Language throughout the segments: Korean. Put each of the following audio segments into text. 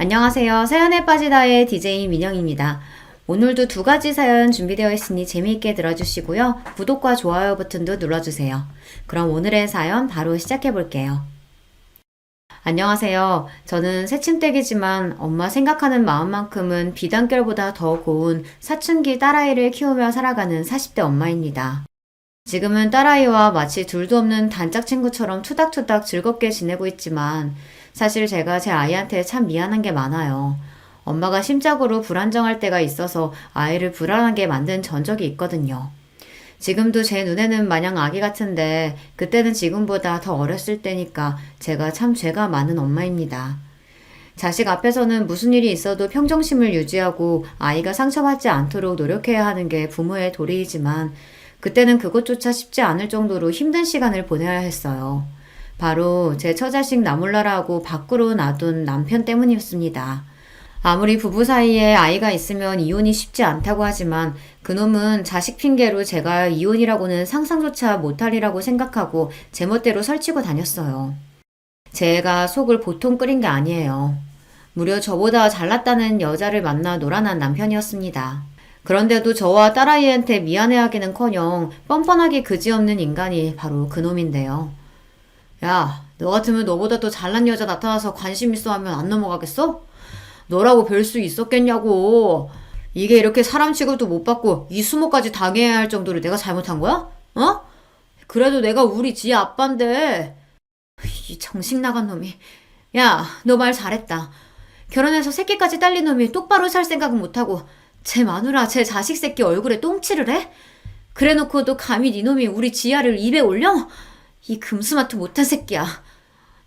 안녕하세요. 사연에 빠지다의 DJ 민영입니다. 오늘도 두 가지 사연 준비되어 있으니 재미있게 들어주시고요. 구독과 좋아요 버튼도 눌러주세요. 그럼 오늘의 사연 바로 시작해 볼게요. 안녕하세요. 저는 새침댁이지만 엄마 생각하는 마음만큼은 비단결보다 더 고운 사춘기 딸아이를 키우며 살아가는 40대 엄마입니다. 지금은 딸아이와 마치 둘도 없는 단짝 친구처럼 투닥투닥 즐겁게 지내고 있지만 사실 제가 제 아이한테 참 미안한 게 많아요. 엄마가 심적으로 불안정할 때가 있어서 아이를 불안하게 만든 전적이 있거든요. 지금도 제 눈에는 마냥 아기 같은데 그때는 지금보다 더 어렸을 때니까 제가 참 죄가 많은 엄마입니다. 자식 앞에서는 무슨 일이 있어도 평정심을 유지하고 아이가 상처받지 않도록 노력해야 하는 게 부모의 도리이지만 그때는 그것조차 쉽지 않을 정도로 힘든 시간을 보내야 했어요. 바로 제 처자식 나몰라라고 밖으로 놔둔 남편 때문이었습니다. 아무리 부부 사이에 아이가 있으면 이혼이 쉽지 않다고 하지만 그놈은 자식 핑계로 제가 이혼이라고는 상상조차 못하리라고 생각하고 제멋대로 설치고 다녔어요. 제가 속을 보통 끓인 게 아니에요. 무려 저보다 잘났다는 여자를 만나 놀아난 남편이었습니다. 그런데도 저와 딸아이한테 미안해하기는커녕 뻔뻔하게 그지없는 인간이 바로 그놈인데요. 야, 너 같으면 너보다 더 잘난 여자 나타나서 관심 있어 하면 안 넘어가겠어? 너라고 별 수 있었겠냐고. 이게 이렇게 사람 취급도 못 받고 이 수모까지 당해야 할 정도로 내가 잘못한 거야? 어? 그래도 내가 우리 지 아빠인데. 이 정신 나간 놈이. 야, 너 말 잘했다. 결혼해서 새끼까지 딸린 놈이 똑바로 살 생각은 못하고 제 마누라, 제 자식 새끼 얼굴에 똥칠을 해? 그래놓고도 감히 니놈이 우리 지아를 입에 올려? 이 금수마트 못한 새끼야.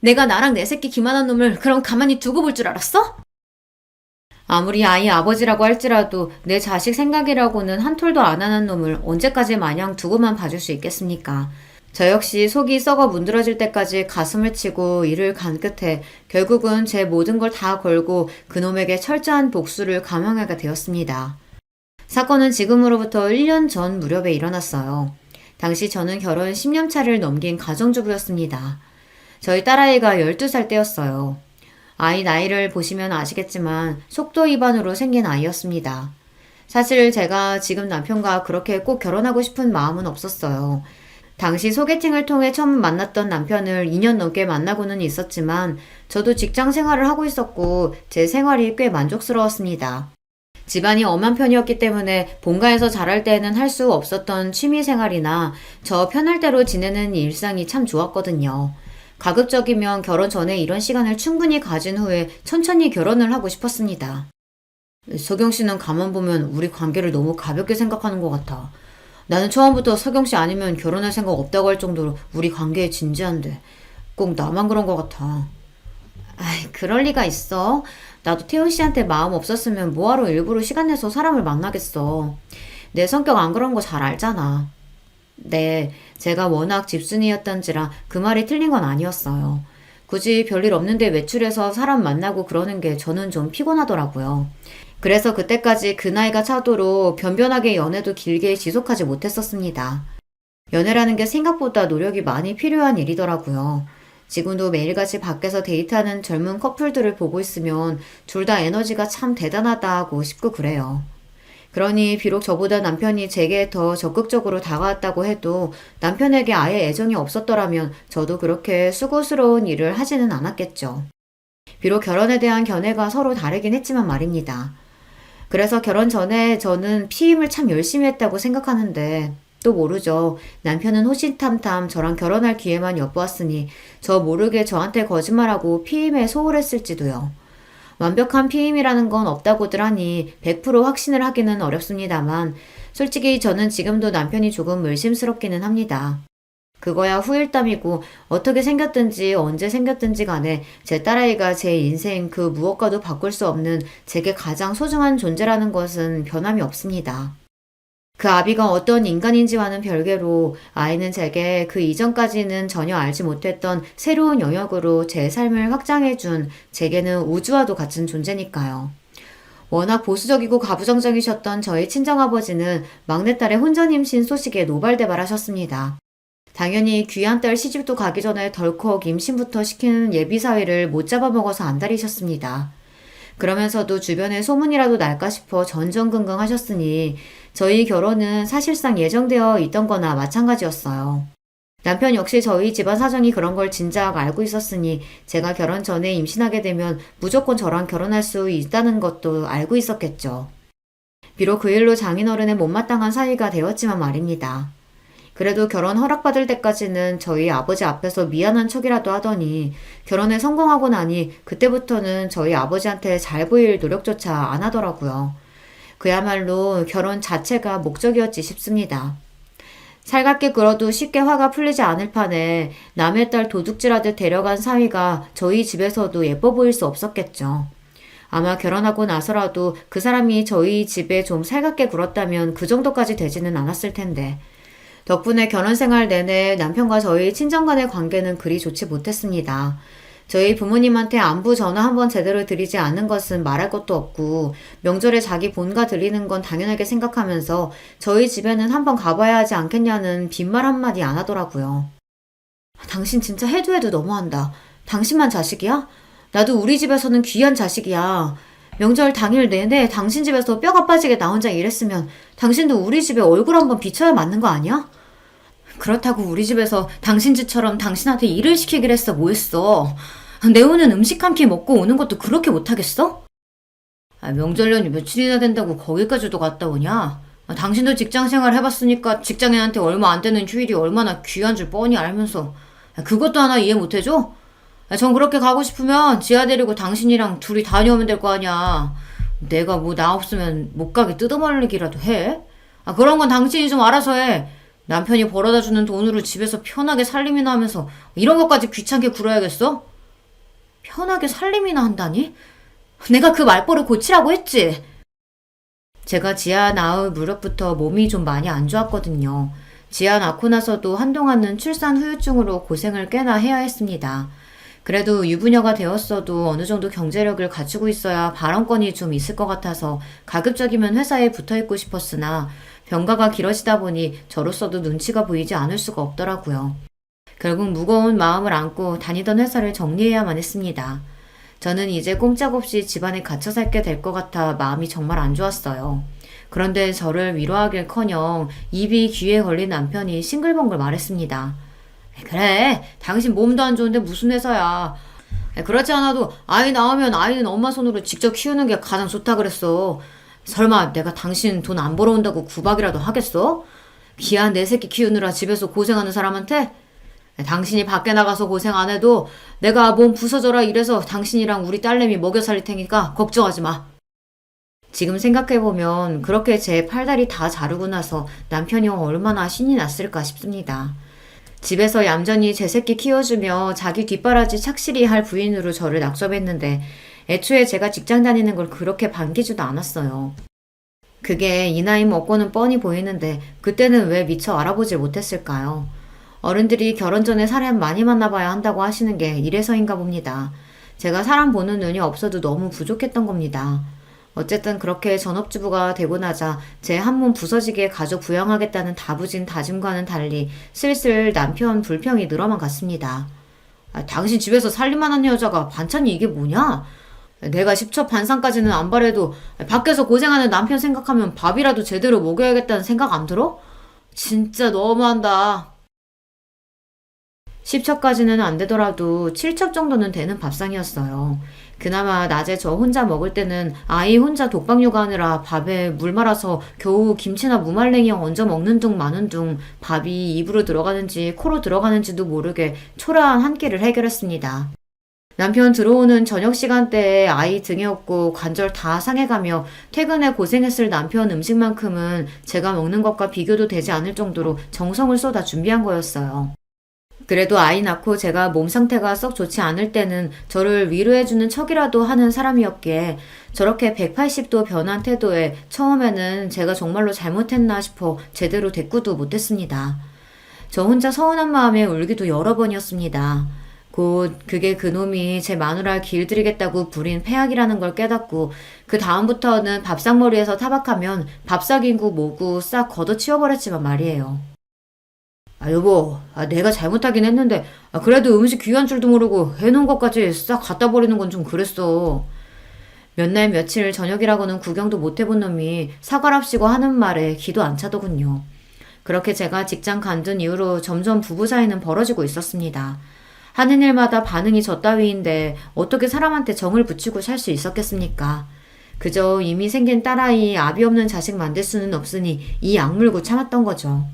내가 나랑 내 새끼 기만한 놈을 그럼 가만히 두고 볼 줄 알았어? 아무리 아이 아버지라고 할지라도 내 자식 생각이라고는 한 톨도 안 하는 놈을 언제까지 마냥 두고만 봐줄 수 있겠습니까? 저 역시 속이 썩어 문드러질 때까지 가슴을 치고 이를 간 끝에 결국은 제 모든 걸 다 걸고 그놈에게 철저한 복수를 감행하게 되었습니다. 사건은 지금으로부터 1년 전 무렵에 일어났어요. 당시 저는 결혼 10년 차를 넘긴 가정주부였습니다. 저희 딸아이가 12살 때였어요. 아이 나이를 보시면 아시겠지만 속도 위반으로 생긴 아이였습니다. 사실 제가 지금 남편과 그렇게 꼭 결혼하고 싶은 마음은 없었어요. 당시 소개팅을 통해 처음 만났던 남편을 2년 넘게 만나고는 있었지만 저도 직장 생활을 하고 있었고 제 생활이 꽤 만족스러웠습니다. 집안이 엄한 편이었기 때문에 본가에서 잘할 때는 할 수 없었던 취미 생활이나 저 편할 대로 지내는 일상이 참 좋았거든요. 가급적이면 결혼 전에 이런 시간을 충분히 가진 후에 천천히 결혼을 하고 싶었습니다. 서경 씨는 가만 보면 우리 관계를 너무 가볍게 생각하는 것 같아. 나는 처음부터 서경 씨 아니면 결혼할 생각 없다고 할 정도로 우리 관계에 진지한데 꼭 나만 그런 것 같아. 아이, 그럴 리가 있어. 나도 태훈 씨한테 마음 없었으면 뭐하러 일부러 시간 내서 사람을 만나겠어. 내 성격 안 그런 거 잘 알잖아. 네, 제가 워낙 집순이였던지라 그 말이 틀린 건 아니었어요. 굳이 별일 없는데 외출해서 사람 만나고 그러는 게 저는 좀 피곤하더라고요. 그래서 그때까지 그 나이가 차도록 변변하게 연애도 길게 지속하지 못했었습니다. 연애라는 게 생각보다 노력이 많이 필요한 일이더라고요. 지금도 매일같이 밖에서 데이트하는 젊은 커플들을 보고 있으면 둘 다 에너지가 참 대단하다 하고 싶고 그래요. 그러니 비록 저보다 남편이 제게 더 적극적으로 다가왔다고 해도 남편에게 아예 애정이 없었더라면 저도 그렇게 수고스러운 일을 하지는 않았겠죠. 비록 결혼에 대한 견해가 서로 다르긴 했지만 말입니다. 그래서 결혼 전에 저는 피임을 참 열심히 했다고 생각하는데 또 모르죠. 남편은 호시탐탐 저랑 결혼할 기회만 엿보았으니 저 모르게 저한테 거짓말하고 피임에 소홀했을지도요. 완벽한 피임이라는 건 없다고들 하니 100% 확신을 하기는 어렵습니다만 솔직히 저는 지금도 남편이 조금 의심스럽기는 합니다. 그거야 후일담이고 어떻게 생겼든지 언제 생겼든지 간에 제 딸아이가 제 인생 그 무엇과도 바꿀 수 없는 제게 가장 소중한 존재라는 것은 변함이 없습니다. 그 아비가 어떤 인간인지와는 별개로 아이는 제게 그 이전까지는 전혀 알지 못했던 새로운 영역으로 제 삶을 확장해준 제게는 우주와도 같은 존재니까요. 워낙 보수적이고 가부장적이셨던 저희 친정아버지는 막내딸의 혼전 임신 소식에 노발대발하셨습니다. 당연히 귀한 딸 시집도 가기 전에 덜컥 임신부터 시키는 예비사위를 못 잡아먹어서 안달이셨습니다. 그러면서도 주변에 소문이라도 날까 싶어 전전긍긍 하셨으니 저희 결혼은 사실상 예정되어 있던 거나 마찬가지였어요. 남편 역시 저희 집안 사정이 그런 걸 진작 알고 있었으니 제가 결혼 전에 임신하게 되면 무조건 저랑 결혼할 수 있다는 것도 알고 있었겠죠. 비록 그 일로 장인어른의 못마땅한 사이가 되었지만 말입니다. 그래도 결혼 허락받을 때까지는 저희 아버지 앞에서 미안한 척이라도 하더니 결혼에 성공하고 나니 그때부터는 저희 아버지한테 잘 보일 노력조차 안 하더라고요. 그야말로 결혼 자체가 목적이었지 싶습니다. 살갑게 굴어도 쉽게 화가 풀리지 않을 판에 남의 딸 도둑질하듯 데려간 사위가 저희 집에서도 예뻐 보일 수 없었겠죠. 아마 결혼하고 나서라도 그 사람이 저희 집에 좀 살갑게 굴었다면 그 정도까지 되지는 않았을 텐데. 덕분에 결혼 생활 내내 남편과 저희 친정 간의 관계는 그리 좋지 못했습니다. 저희 부모님한테 안부 전화 한번 제대로 드리지 않는 것은 말할 것도 없고 명절에 자기 본가 드리는 건 당연하게 생각하면서 저희 집에는 한번 가봐야 하지 않겠냐는 빈말 한마디 안 하더라고요. 당신 진짜 해도 해도 너무한다. 당신만 자식이야? 나도 우리 집에서는 귀한 자식이야. 명절 당일 내내 당신 집에서 뼈가 빠지게 나 혼자 일했으면 당신도 우리 집에 얼굴 한번 비춰야 맞는 거 아니야? 그렇다고 우리 집에서 당신 집처럼 당신한테 일을 시키기로 했어 뭐 했어? 내오는 음식 한 끼 먹고 오는 것도 그렇게 못하겠어? 명절 연휴 며칠이나 된다고 거기까지도 갔다 오냐? 당신도 직장생활 해봤으니까 직장인한테 얼마 안 되는 휴일이 얼마나 귀한 줄 뻔히 알면서 그것도 하나 이해 못해줘? 전 그렇게 가고 싶으면 지아 데리고 당신이랑 둘이 다녀오면 될 거 아니야. 내가 뭐 나 없으면 못 가게 뜯어말리기라도 해? 그런 건 당신이 좀 알아서 해. 남편이 벌어다 주는 돈으로 집에서 편하게 살림이나 하면서 이런 것까지 귀찮게 굴어야겠어? 편하게 살림이나 한다니? 내가 그 말버릇 고치라고 했지? 제가 지아 낳을 무렵부터 몸이 좀 많이 안 좋았거든요. 지아 낳고 나서도 한동안은 출산 후유증으로 고생을 꽤나 해야 했습니다. 그래도 유부녀가 되었어도 어느 정도 경제력을 갖추고 있어야 발언권이 좀 있을 것 같아서 가급적이면 회사에 붙어있고 싶었으나 병가가 길어지다 보니 저로서도 눈치가 보이지 않을 수가 없더라고요. 결국 무거운 마음을 안고 다니던 회사를 정리해야만 했습니다. 저는 이제 꼼짝없이 집안에 갇혀 살게 될 것 같아 마음이 정말 안 좋았어요. 그런데 저를 위로하길커녕 입이 귀에 걸린 남편이 싱글벙글 말했습니다. 그래, 당신 몸도 안 좋은데 무슨 회사야. 그렇지 않아도 아이 낳으면 아이는 엄마 손으로 직접 키우는 게 가장 좋다 그랬어. 설마 내가 당신 돈 안 벌어온다고 구박이라도 하겠어? 귀한 내 새끼 키우느라 집에서 고생하는 사람한테? 당신이 밖에 나가서 고생 안 해도 내가 몸 부서져라 이래서 당신이랑 우리 딸내미 먹여 살릴 테니까 걱정하지 마. 지금 생각해보면 그렇게 제 팔다리 다 자르고 나서 남편이 얼마나 신이 났을까 싶습니다. 집에서 얌전히 제 새끼 키워주며 자기 뒷바라지 착실히 할 부인으로 저를 낙점했는데 애초에 제가 직장 다니는 걸 그렇게 반기지도 않았어요. 그게 이 나이 먹고는 뻔히 보이는데 그때는 왜 미처 알아보질 못했을까요? 어른들이 결혼 전에 사람 많이 만나봐야 한다고 하시는 게 이래서인가 봅니다. 제가 사람 보는 눈이 없어도 너무 부족했던 겁니다. 어쨌든 그렇게 전업주부가 되고 나자 제 한몸 부서지게 가족 부양하겠다는 다부진 다짐과는 달리 슬슬 남편 불평이 늘어만 갔습니다. 당신 집에서 살림만 하는 여자가 반찬이 이게 뭐냐? 내가 10첩 반상까지는 안 바래도 밖에서 고생하는 남편 생각하면 밥이라도 제대로 먹여야겠다는 생각 안 들어? 진짜 너무한다. 10첩까지는 안 되더라도 7첩 정도는 되는 밥상이었어요. 그나마 낮에 저 혼자 먹을 때는 아이 혼자 독박 육아하느라 밥에 물 말아서 겨우 김치나 무말랭이 얹어 먹는 둥 마는 둥 밥이 입으로 들어가는지 코로 들어가는지도 모르게 초라한 한 끼를 해결했습니다. 남편 들어오는 저녁 시간대에 아이 등에 업고 관절 다 상해가며 퇴근에 고생했을 남편 음식만큼은 제가 먹는 것과 비교도 되지 않을 정도로 정성을 쏟아 준비한 거였어요. 그래도 아이 낳고 제가 몸 상태가 썩 좋지 않을 때는 저를 위로해주는 척이라도 하는 사람이었기에 저렇게 180도 변한 태도에 처음에는 제가 정말로 잘못했나 싶어 제대로 대꾸도 못했습니다. 저 혼자 서운한 마음에 울기도 여러 번이었습니다. 곧 그게 그놈이 제 마누라를 길들이겠다고 부린 패악이라는 걸 깨닫고 그 다음부터는 밥상머리에서 타박하면 밥삭이고 뭐고 싹 걷어치워버렸지만 말이에요. 여보, 내가 잘못하긴 했는데 그래도 음식 귀한 줄도 모르고 해놓은 것까지 싹 갖다 버리는 건 좀 그랬어. 몇 날 며칠 저녁이라고는 구경도 못 해본 놈이 사과랍시고 하는 말에 귀도 안 차더군요. 그렇게 제가 직장 간둔 이후로 점점 부부 사이는 벌어지고 있었습니다. 하는 일마다 반응이 저 따위인데 어떻게 사람한테 정을 붙이고 살 수 있었겠습니까? 그저 이미 생긴 딸아이 아비 없는 자식 만들 수는 없으니 이 악물고 참았던 거죠.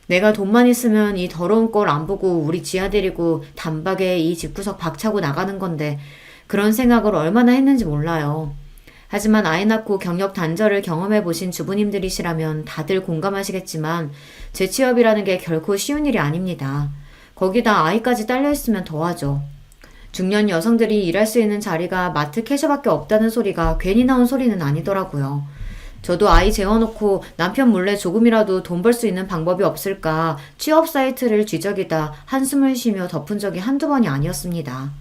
내가 돈만 있으면 이 더러운 꼴 안 보고 우리 지아 데리고 단박에 이 집구석 박차고 나가는 건데 그런 생각을 얼마나 했는지 몰라요. 하지만 아이 낳고 경력 단절을 경험해 보신 주부님들이시라면 다들 공감하시겠지만 재취업이라는 게 결코 쉬운 일이 아닙니다. 거기다 아이까지 딸려있으면 더하죠. 중년 여성들이 일할 수 있는 자리가 마트 캐셔밖에 없다는 소리가 괜히 나온 소리는 아니더라고요. 저도 아이 재워놓고 남편 몰래 조금이라도 돈 벌 수 있는 방법이 없을까 취업 사이트를 뒤적이다 한숨을 쉬며 덮은 적이 한두 번이 아니었습니다.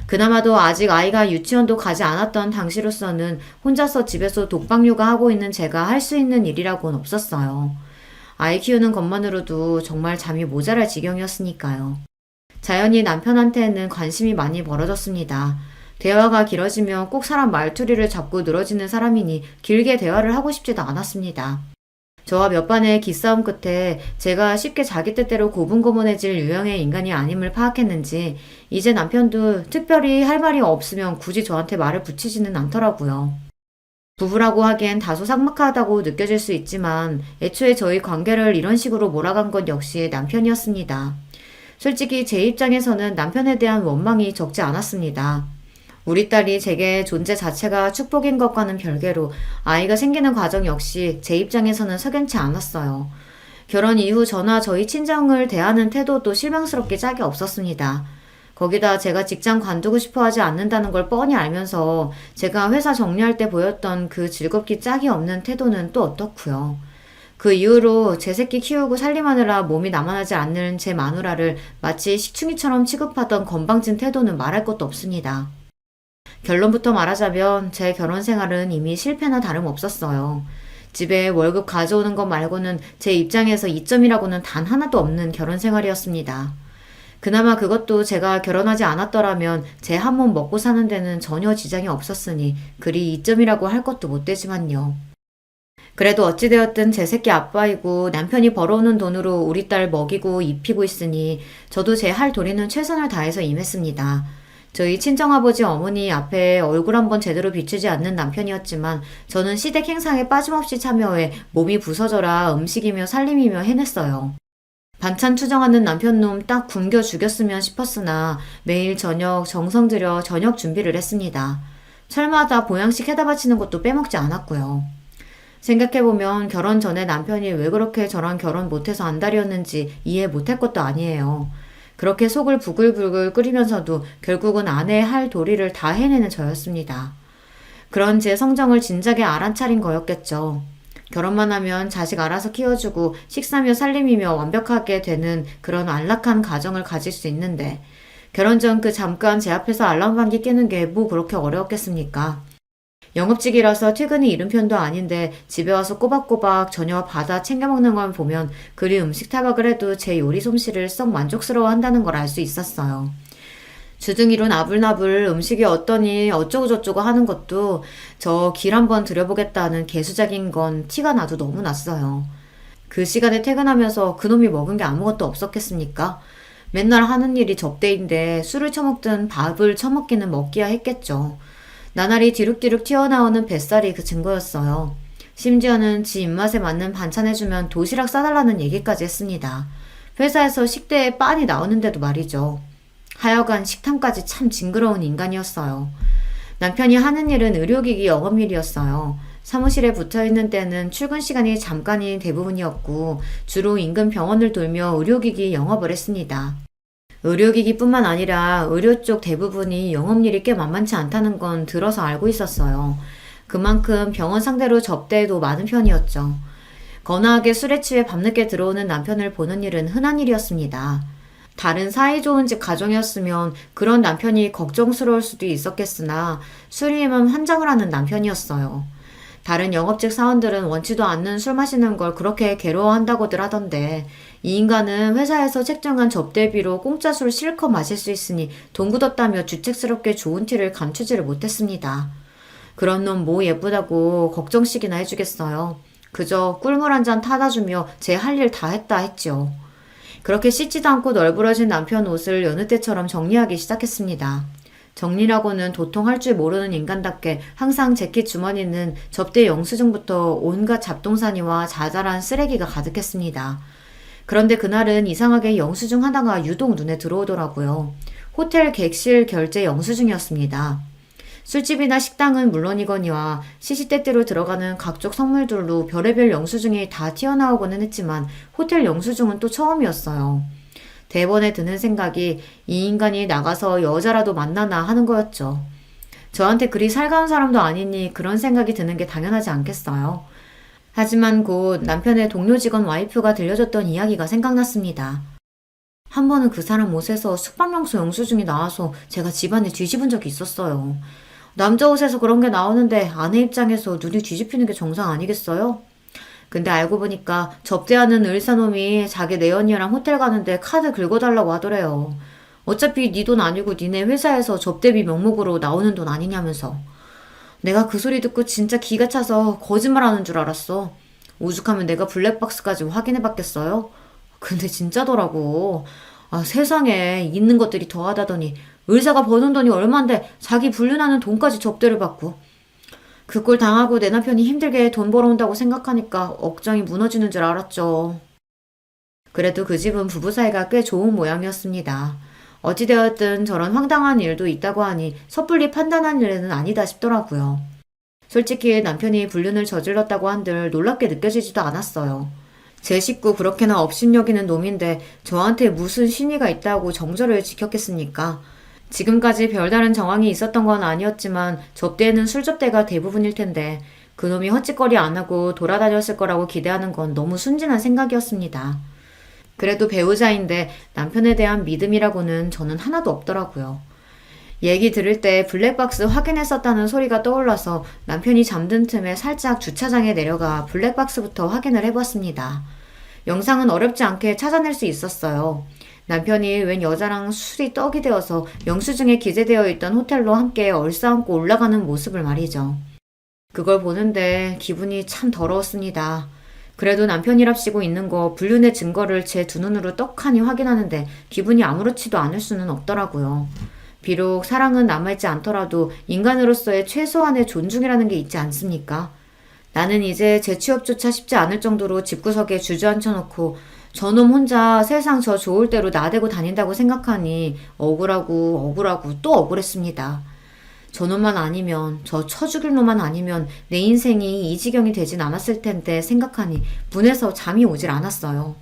그나마도 아직 아이가 유치원도 가지 않았던 당시로서는 혼자서 집에서 독박 육아하고 있는 제가 할 수 있는 일이라고는 없었어요. 아이 키우는 것만으로도 정말 잠이 모자랄 지경이었으니까요. 자연히 남편한테는 관심이 많이 멀어졌습니다. 대화가 길어지면 꼭 사람 말투리를 잡고 늘어지는 사람이니 길게 대화를 하고 싶지도 않았습니다. 저와 몇 번의 기싸움 끝에 제가 쉽게 자기 뜻대로 고분고분해질 유형의 인간이 아님을 파악했는지 이제 남편도 특별히 할 말이 없으면 굳이 저한테 말을 붙이지는 않더라고요. 부부라고 하기엔 다소 삭막하다고 느껴질 수 있지만 애초에 저희 관계를 이런 식으로 몰아간 것 역시 남편이었습니다. 솔직히 제 입장에서는 남편에 대한 원망이 적지 않았습니다. 우리 딸이 제게 존재 자체가 축복인 것과는 별개로 아이가 생기는 과정 역시 제 입장에서는 석연치 않았어요. 결혼 이후 저나 저희 친정을 대하는 태도도 실망스럽게 짝이 없었습니다. 거기다 제가 직장 관두고 싶어 하지 않는다는 걸 뻔히 알면서 제가 회사 정리할 때 보였던 그 즐겁기 짝이 없는 태도는 또 어떻고요. 그 이후로 제 새끼 키우고 살림하느라 몸이 남아나지 않는 제 마누라를 마치 식충이처럼 취급하던 건방진 태도는 말할 것도 없습니다. 결론부터 말하자면 제 결혼 생활은 이미 실패나 다름없었어요. 집에 월급 가져오는 것 말고는 제 입장에서 이점이라고는 단 하나도 없는 결혼 생활이었습니다. 그나마 그것도 제가 결혼하지 않았더라면 제 한 몸 먹고 사는 데는 전혀 지장이 없었으니 그리 이점이라고 할 것도 못 되지만요. 그래도 어찌되었든 제 새끼 아빠이고 남편이 벌어오는 돈으로 우리 딸 먹이고 입히고 있으니 저도 제 할 도리는 최선을 다해서 임했습니다. 저희 친정아버지 어머니 앞에 얼굴 한번 제대로 비추지 않는 남편이었지만 저는 시댁 행사에 빠짐없이 참여해 몸이 부서져라 음식이며 살림이며 해냈어요. 반찬 투정하는 남편놈 딱 굶겨 죽였으면 싶었으나 매일 저녁 정성 들여 저녁 준비를 했습니다. 철마다 보양식 해다 바치는 것도 빼먹지 않았고요. 생각해보면 결혼 전에 남편이 왜 그렇게 저랑 결혼 못해서 안달이었는지 이해 못할 것도 아니에요. 그렇게 속을 부글부글 끓이면서도 결국은 아내의 할 도리를 다 해내는 저였습니다. 그런 제 성정을 진작에 알아차린 거였겠죠. 결혼만 하면 자식 알아서 키워주고 식사며 살림이며 완벽하게 되는 그런 안락한 가정을 가질 수 있는데 결혼 전 그 잠깐 제 앞에서 알람 방귀 뀌는 게 뭐 그렇게 어려웠겠습니까? 영업직이라서 퇴근이 이른 편도 아닌데 집에 와서 꼬박꼬박 저녁 받아 챙겨 먹는 걸 보면 그리 음식 타박을 해도 제 요리 솜씨를 썩 만족스러워 한다는 걸 알 수 있었어요. 주둥이로 나불나불 음식이 어떠니 어쩌고저쩌고 하는 것도 저 길 한번 들여보겠다는 개수작인 건 티가 나도 너무 났어요. 그 시간에 퇴근하면서 그놈이 먹은 게 아무것도 없었겠습니까? 맨날 하는 일이 접대인데 술을 처먹든 밥을 처먹기는 먹기야 했겠죠. 나날이 뒤룩뒤룩 튀어나오는 뱃살이 그 증거였어요. 심지어는 지 입맛에 맞는 반찬 해주면 도시락 싸달라는 얘기까지 했습니다. 회사에서 식대에 빤히 나오는데도 말이죠. 하여간 식탐까지 참 징그러운 인간이었어요. 남편이 하는 일은 의료기기 영업일이었어요. 사무실에 붙어있는 때는 출근 시간이 잠깐이 대부분이었고 주로 인근 병원을 돌며 의료기기 영업을 했습니다. 의료기기뿐만 아니라 의료 쪽 대부분이 영업일이 꽤 만만치 않다는 건 들어서 알고 있었어요. 그만큼 병원 상대로 접대도 많은 편이었죠. 거나하게 술에 취해 밤늦게 들어오는 남편을 보는 일은 흔한 일이었습니다. 다른 사이 좋은 집 가정이었으면 그런 남편이 걱정스러울 수도 있었겠으나 술이면 환장을 하는 남편이었어요. 다른 영업직 사원들은 원치도 않는 술 마시는 걸 그렇게 괴로워한다고들 하던데 이 인간은 회사에서 책정한 접대비로 공짜 술 실컷 마실 수 있으니 돈 굳었다며 주책스럽게 좋은 티를 감추지를 못했습니다. 그런 놈 뭐 예쁘다고 걱정씩이나 해주겠어요. 그저 꿀물 한 잔 타다 주며 제 할 일 다 했다 했죠. 그렇게 씻지도 않고 널브러진 남편 옷을 여느 때처럼 정리하기 시작했습니다. 정리라고는 도통 할 줄 모르는 인간답게 항상 재킷 주머니는 접대 영수증부터 온갖 잡동사니와 자잘한 쓰레기가 가득했습니다. 그런데 그날은 이상하게 영수증 하나가 유독 눈에 들어오더라고요. 호텔 객실 결제 영수증이었습니다. 술집이나 식당은 물론이거니와 시시때때로 들어가는 각종 선물들로 별의별 영수증이 다 튀어나오고는 했지만 호텔 영수증은 또 처음이었어요. 대번에 드는 생각이 이 인간이 나가서 여자라도 만나나 하는 거였죠. 저한테 그리 살가운 사람도 아니니 그런 생각이 드는 게 당연하지 않겠어요. 하지만 곧 남편의 동료 직원 와이프가 들려줬던 이야기가 생각났습니다. 한 번은 그 사람 옷에서 숙박명소 영수증이 나와서 제가 집안에 뒤집은 적이 있었어요. 남자 옷에서 그런 게 나오는데 아내 입장에서 눈이 뒤집히는 게 정상 아니겠어요? 근데 알고 보니까 접대하는 의사놈이 자기 내연녀랑 호텔 가는데 카드 긁어달라고 하더래요. 어차피 네 돈 아니고 니네 회사에서 접대비 명목으로 나오는 돈 아니냐면서. 내가 그 소리 듣고 진짜 기가 차서 거짓말하는 줄 알았어. 오죽하면 내가 블랙박스까지 확인해봤겠어요? 근데 진짜더라고. 아, 세상에 있는 것들이 더하다더니 의사가 버는 돈이 얼만데 자기 불륜하는 돈까지 접대를 받고. 그 꼴 당하고 내 남편이 힘들게 돈 벌어온다고 생각하니까 억장이 무너지는 줄 알았죠. 그래도 그 집은 부부 사이가 꽤 좋은 모양이었습니다. 어찌되었든 저런 황당한 일도 있다고 하니 섣불리 판단한 일은 아니다 싶더라고요. 솔직히 남편이 불륜을 저질렀다고 한들 놀랍게 느껴지지도 않았어요. 제 식구 그렇게나 업신여기는 놈인데 저한테 무슨 신의가 있다고 정절을 지켰겠습니까? 지금까지 별다른 정황이 있었던 건 아니었지만 접대에는 술접대가 대부분일 텐데 그놈이 헛짓거리 안 하고 돌아다녔을 거라고 기대하는 건 너무 순진한 생각이었습니다. 그래도 배우자인데 남편에 대한 믿음이라고는 저는 하나도 없더라고요. 얘기 들을 때 블랙박스 확인했었다는 소리가 떠올라서 남편이 잠든 틈에 살짝 주차장에 내려가 블랙박스부터 확인을 해봤습니다. 영상은 어렵지 않게 찾아낼 수 있었어요. 남편이 웬 여자랑 술이 떡이 되어서 영수증에 기재되어 있던 호텔로 함께 얼싸안고 올라가는 모습을 말이죠. 그걸 보는데 기분이 참 더러웠습니다. 그래도 남편이랍시고 있는 거 불륜의 증거를 제 두 눈으로 떡하니 확인하는데 기분이 아무렇지도 않을 수는 없더라고요. 비록 사랑은 남아있지 않더라도 인간으로서의 최소한의 존중이라는 게 있지 않습니까? 나는 이제 재취업조차 쉽지 않을 정도로 집구석에 주저앉혀놓고 저놈 혼자 세상 저 좋을 대로 나대고 다닌다고 생각하니 억울하고 또 억울했습니다. 저놈만 아니면, 저 쳐죽일 놈만 아니면 내 인생이 이 지경이 되진 않았을 텐데 생각하니 분해서 잠이 오질 않았어요.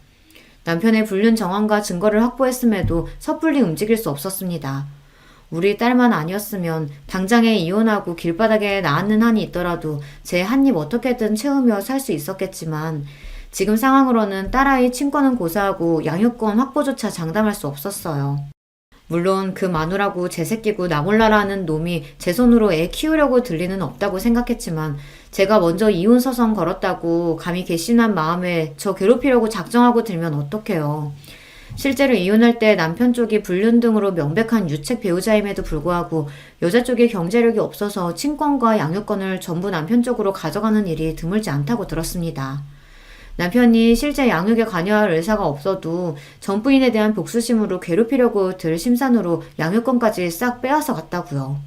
남편의 불륜 정황과 증거를 확보했음에도 섣불리 움직일 수 없었습니다. 우리 딸만 아니었으면 당장에 이혼하고 길바닥에 나앉는 한이 있더라도 제 한 입 어떻게든 채우며 살 수 있었겠지만 지금 상황으로는 딸아이 친권은 고사하고 양육권 확보조차 장담할 수 없었어요. 물론 그 마누라고 제 새끼고 나 몰라라 하는 놈이 제 손으로 애 키우려고 들 리는 없다고 생각했지만 제가 먼저 이혼 서성 걸었다고 감히 괘씸한 마음에 저 괴롭히려고 작정하고 들면 어떡해요. 실제로 이혼할 때 남편 쪽이 불륜 등으로 명백한 유책 배우자임에도 불구하고 여자 쪽이 경제력이 없어서 친권과 양육권을 전부 남편 쪽으로 가져가는 일이 드물지 않다고 들었습니다. 남편이 실제 양육에 관여할 의사가 없어도 전 부인에 대한 복수심으로 괴롭히려고 들 심산으로 양육권까지 싹 빼앗아 갔다고요.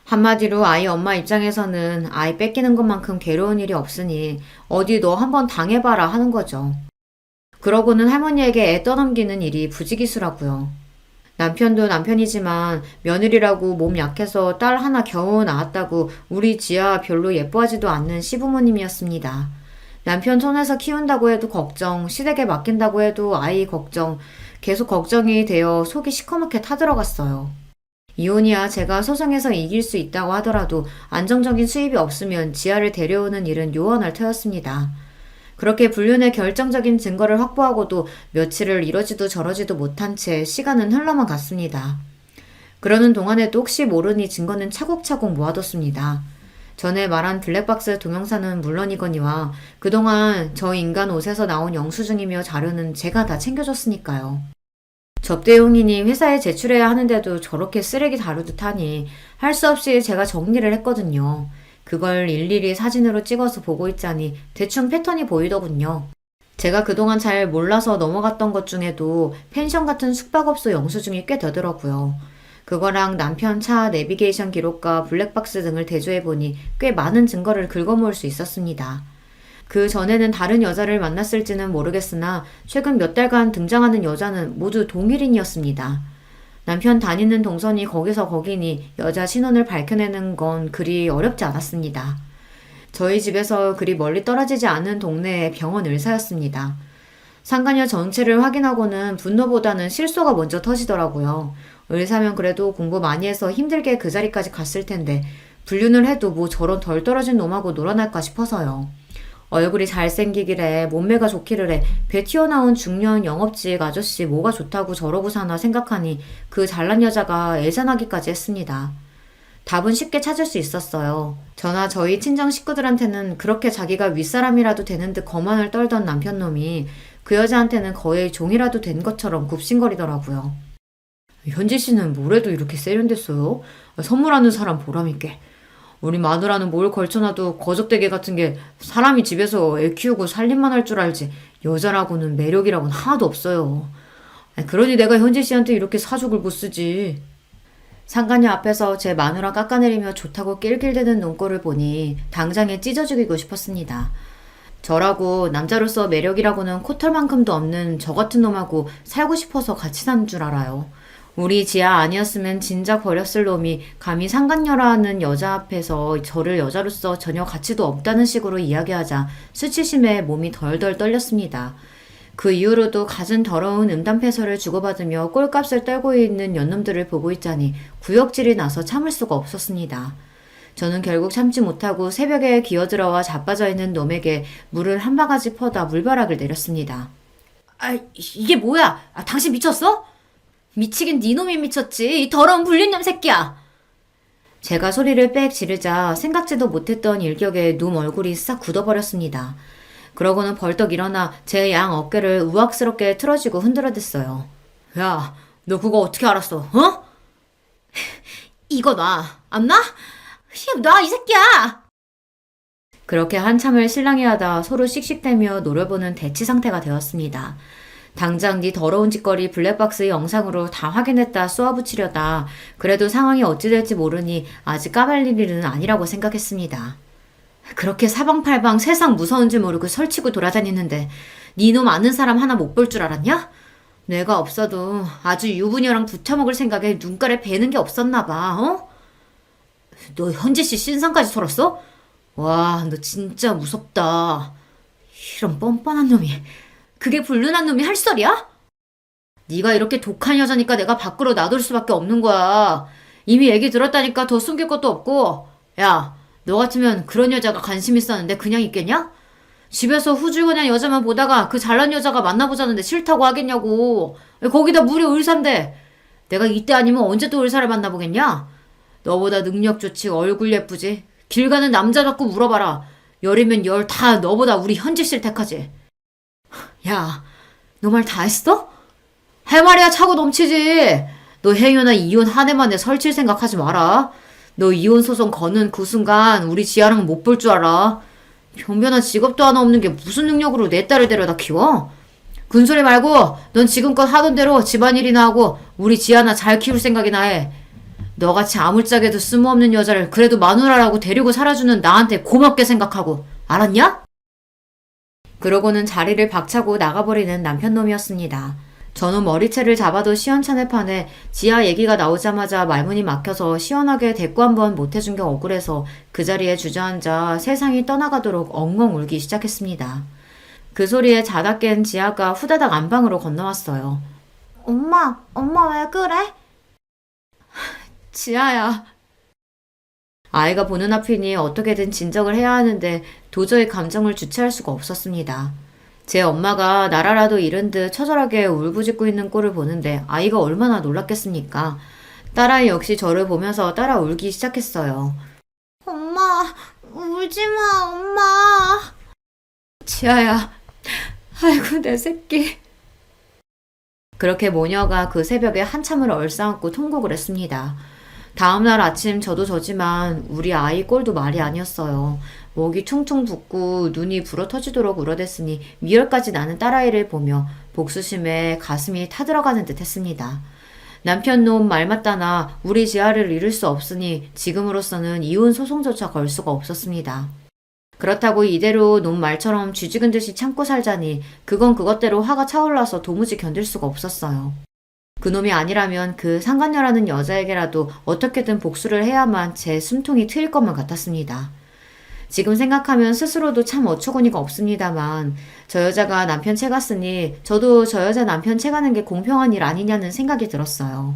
한마디로 아이 엄마 입장에서는 아이 뺏기는 것만큼 괴로운 일이 없으니 어디 너 한번 당해봐라 하는 거죠. 그러고는 할머니에게 애 떠넘기는 일이 부지기수라고요. 남편도 남편이지만 며느리라고 몸 약해서 딸 하나 겨우 낳았다고 우리 지아 별로 예뻐하지도 않는 시부모님이었습니다. 남편 손에서 키운다고 해도 걱정, 시댁에 맡긴다고 해도 아이 걱정, 계속 걱정이 되어 속이 시커멓게 타들어갔어요. 이혼이야 제가 소송에서 이길 수 있다고 하더라도 안정적인 수입이 없으면 지아를 데려오는 일은 요원할 터였습니다. 그렇게 불륜의 결정적인 증거를 확보하고도 며칠을 이러지도 저러지도 못한 채 시간은 흘러만 갔습니다. 그러는 동안에도 혹시 모르니 증거는 차곡차곡 모아뒀습니다. 전에 말한 블랙박스 동영상은 물론이거니와 그동안 저 인간 옷에서 나온 영수증이며 자료는 제가 다 챙겨줬으니까요. 접대용이니 회사에 제출해야 하는데도 저렇게 쓰레기 다루듯 하니 할 수 없이 제가 정리를 했거든요. 그걸 일일이 사진으로 찍어서 보고 있자니 대충 패턴이 보이더군요. 제가 그동안 잘 몰라서 넘어갔던 것 중에도 펜션 같은 숙박업소 영수증이 꽤 되더라고요. 그거랑 남편 차 내비게이션 기록과 블랙박스 등을 대조해보니 꽤 많은 증거를 긁어모을 수 있었습니다. 그 전에는 다른 여자를 만났을지는 모르겠으나 최근 몇 달간 등장하는 여자는 모두 동일인이었습니다. 남편 다니는 동선이 거기서 거기니 여자 신원을 밝혀내는 건 그리 어렵지 않았습니다. 저희 집에서 그리 멀리 떨어지지 않은 동네의 병원 의사였습니다. 상간녀 전체를 확인하고는 분노보다는 실소가 먼저 터지더라고요. 의사면 그래도 공부 많이 해서 힘들게 그 자리까지 갔을 텐데 불륜을 해도 뭐 저런 덜 떨어진 놈하고 놀아날까 싶어서요. 얼굴이 잘생기기래 몸매가 좋기를 해 배 튀어나온 중년 영업직 아저씨 뭐가 좋다고 저러고 사나 생각하니 그 잘난 여자가 애잔하기까지 했습니다. 답은 쉽게 찾을 수 있었어요. 저나 저희 친정 식구들한테는 그렇게 자기가 윗사람이라도 되는 듯 거만을 떨던 남편놈이 그 여자한테는 거의 종이라도 된 것처럼 굽신거리더라고요. 현지 씨는 뭐래도 이렇게 세련됐어요? 선물하는 사람 보람있게. 우리 마누라는 뭘 걸쳐놔도 거적대게 같은 게 사람이 집에서 애 키우고 살림만 할 줄 알지 여자라고는 매력이라고는 하나도 없어요. 그러니 내가 현지 씨한테 이렇게 사족을 못 쓰지. 상간녀 앞에서 제 마누라 깎아내리며 좋다고 낄낄대는 눈꼴을 보니 당장에 찢어 죽이고 싶었습니다. 저라고 남자로서 매력이라고는 코털만큼도 없는 저 같은 놈하고 살고 싶어서 같이 사는 줄 알아요. 우리 지아 아니었으면 진작 버렸을 놈이 감히 상간녀라는 여자 앞에서 저를 여자로서 전혀 가치도 없다는 식으로 이야기하자 수치심에 몸이 덜덜 떨렸습니다. 그 이후로도 갖은 더러운 음담패설을 주고받으며 꼴값을 떨고 있는 연놈들을 보고 있자니 구역질이 나서 참을 수가 없었습니다. 저는 결국 참지 못하고 새벽에 기어들어와 자빠져 있는 놈에게 물을 한 바가지 퍼다 물벼락을 내렸습니다. 이게 뭐야? 당신 미쳤어? 미치긴 네 놈이 미쳤지. 이 더러운 불륜놈 새끼야. 제가 소리를 빽 지르자 생각지도 못했던 일격에 놈 얼굴이 싹 굳어버렸습니다. 그러고는 벌떡 일어나 제 양 어깨를 우악스럽게 틀어쥐고 흔들어댔어요. 야, 너 그거 어떻게 알았어? 어? 이거 놔. 안 놔? 놔, 이 새끼야! 그렇게 한참을 실랑이하다 서로 씩씩대며 노려보는 대치 상태가 되었습니다. 당장 네 더러운 짓거리 블랙박스 영상으로 다 확인했다 쏘아붙이려다 그래도 상황이 어찌 될지 모르니 아직 까발릴 일은 아니라고 생각했습니다. 그렇게 사방팔방 세상 무서운 줄 모르고 설치고 돌아다니는데 네 놈 아는 사람 하나 못 볼 줄 알았냐? 뇌가 없어도 아주 유부녀랑 붙여먹을 생각에 눈가를 베는 게 없었나 봐. 어? 너 현지씨 신상까지 털었어? 와, 너 진짜 무섭다. 이런 뻔뻔한 놈이, 그게 불륜한 놈이 할 소리야? 네가 이렇게 독한 여자니까 내가 밖으로 놔둘 수밖에 없는 거야. 이미 얘기 들었다니까 더 숨길 것도 없고. 야, 너 같으면 그런 여자가 관심 있었는데 그냥 있겠냐? 집에서 후줄근한 여자만 보다가 그 잘난 여자가 만나보자는데 싫다고 하겠냐고. 거기다 무려 의사인데 내가 이때 아니면 언제 또 의사를 만나보겠냐? 너보다 능력 좋지 얼굴 예쁘지 길 가는 남자 갖고 물어봐라. 열이면 열 다 너보다 우리 현지씨를 택하지. 야, 너 말 다 했어? 할 말이야 차고 넘치지. 너 행여나 이혼 한 해 만에 설칠 생각하지 마라. 너 이혼 소송 거는 그 순간 우리 지아랑 못 볼 줄 알아. 변변한 직업도 하나 없는 게 무슨 능력으로 내 딸을 데려다 키워? 군소리 말고 넌 지금껏 하던 대로 집안일이나 하고 우리 지아나 잘 키울 생각이나 해. 너같이 아물짝에도 쓸모없는 여자를 그래도 마누라라고 데리고 살아주는 나한테 고맙게 생각하고. 알았냐? 그러고는 자리를 박차고 나가버리는 남편놈이었습니다. 저는 머리채를 잡아도 시원찮을 판에 지아 얘기가 나오자마자 말문이 막혀서 시원하게 대꾸 한번 못해준 게 억울해서 그 자리에 주저앉아 세상이 떠나가도록 엉엉 울기 시작했습니다. 그 소리에 자다 깬 지아가 후다닥 안방으로 건너왔어요. 엄마 왜 그래? 지아야. 아이가 보는 앞이니 어떻게든 진정을 해야 하는데 도저히 감정을 주체할 수가 없었습니다. 제 엄마가 나라라도 잃은 듯 처절하게 울부짖고 있는 꼴을 보는데 아이가 얼마나 놀랐겠습니까? 딸아이 역시 저를 보면서 따라 울기 시작했어요. 엄마, 울지마, 엄마. 지아야, 아이고 내 새끼. 그렇게 모녀가 그 새벽에 한참을 얼싸안고 통곡을 했습니다. 다음날 아침 저도 저지만 우리 아이 꼴도 말이 아니었어요. 목이 퉁퉁 붓고 눈이 불어터지도록 울어댔으니 미열까지 나는 딸아이를 보며 복수심에 가슴이 타들어가는 듯 했습니다. 남편 놈 말 맞다나 우리 지아를 잃을 수 없으니 지금으로서는 이혼 소송조차 걸 수가 없었습니다. 그렇다고 이대로 놈 말처럼 쥐죽은 듯이 참고 살자니 그건 그것대로 화가 차올라서 도무지 견딜 수가 없었어요. 그놈이 아니라면 그 상간녀라는 여자에게라도 어떻게든 복수를 해야만 제 숨통이 트일 것만 같았습니다. 지금 생각하면 스스로도 참 어처구니가 없습니다만 저 여자가 남편 채갔으니 저도 저 여자 남편 채가는 게 공평한 일 아니냐는 생각이 들었어요.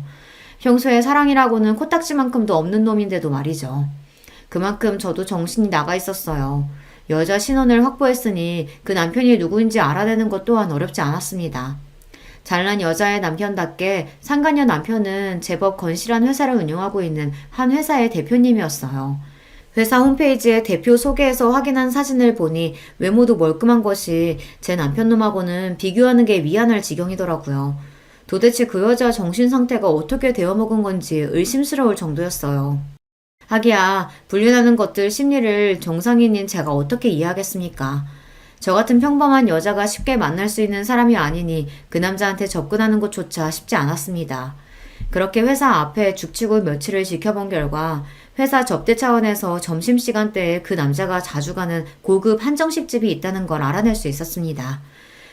평소에 사랑이라고는 코딱지만큼도 없는 놈인데도 말이죠. 그만큼 저도 정신이 나가 있었어요. 여자 신원을 확보했으니 그 남편이 누구인지 알아내는 것 또한 어렵지 않았습니다. 잘난 여자의 남편답게 상간녀 남편은 제법 건실한 회사를 운영하고 있는 한 회사의 대표님이었어요. 회사 홈페이지에 대표 소개에서 확인한 사진을 보니 외모도 멀끔한 것이 제 남편놈하고는 비교하는 게 미안할 지경이더라고요. 도대체 그 여자 정신 상태가 어떻게 되어먹은 건지 의심스러울 정도였어요. 하기야 불륜하는 것들 심리를 정상인인 제가 어떻게 이해하겠습니까? 저 같은 평범한 여자가 쉽게 만날 수 있는 사람이 아니니 그 남자한테 접근하는 것조차 쉽지 않았습니다. 그렇게 회사 앞에 죽치고 며칠을 지켜본 결과 회사 접대 차원에서 점심시간대에 그 남자가 자주 가는 고급 한정식집이 있다는 걸 알아낼 수 있었습니다.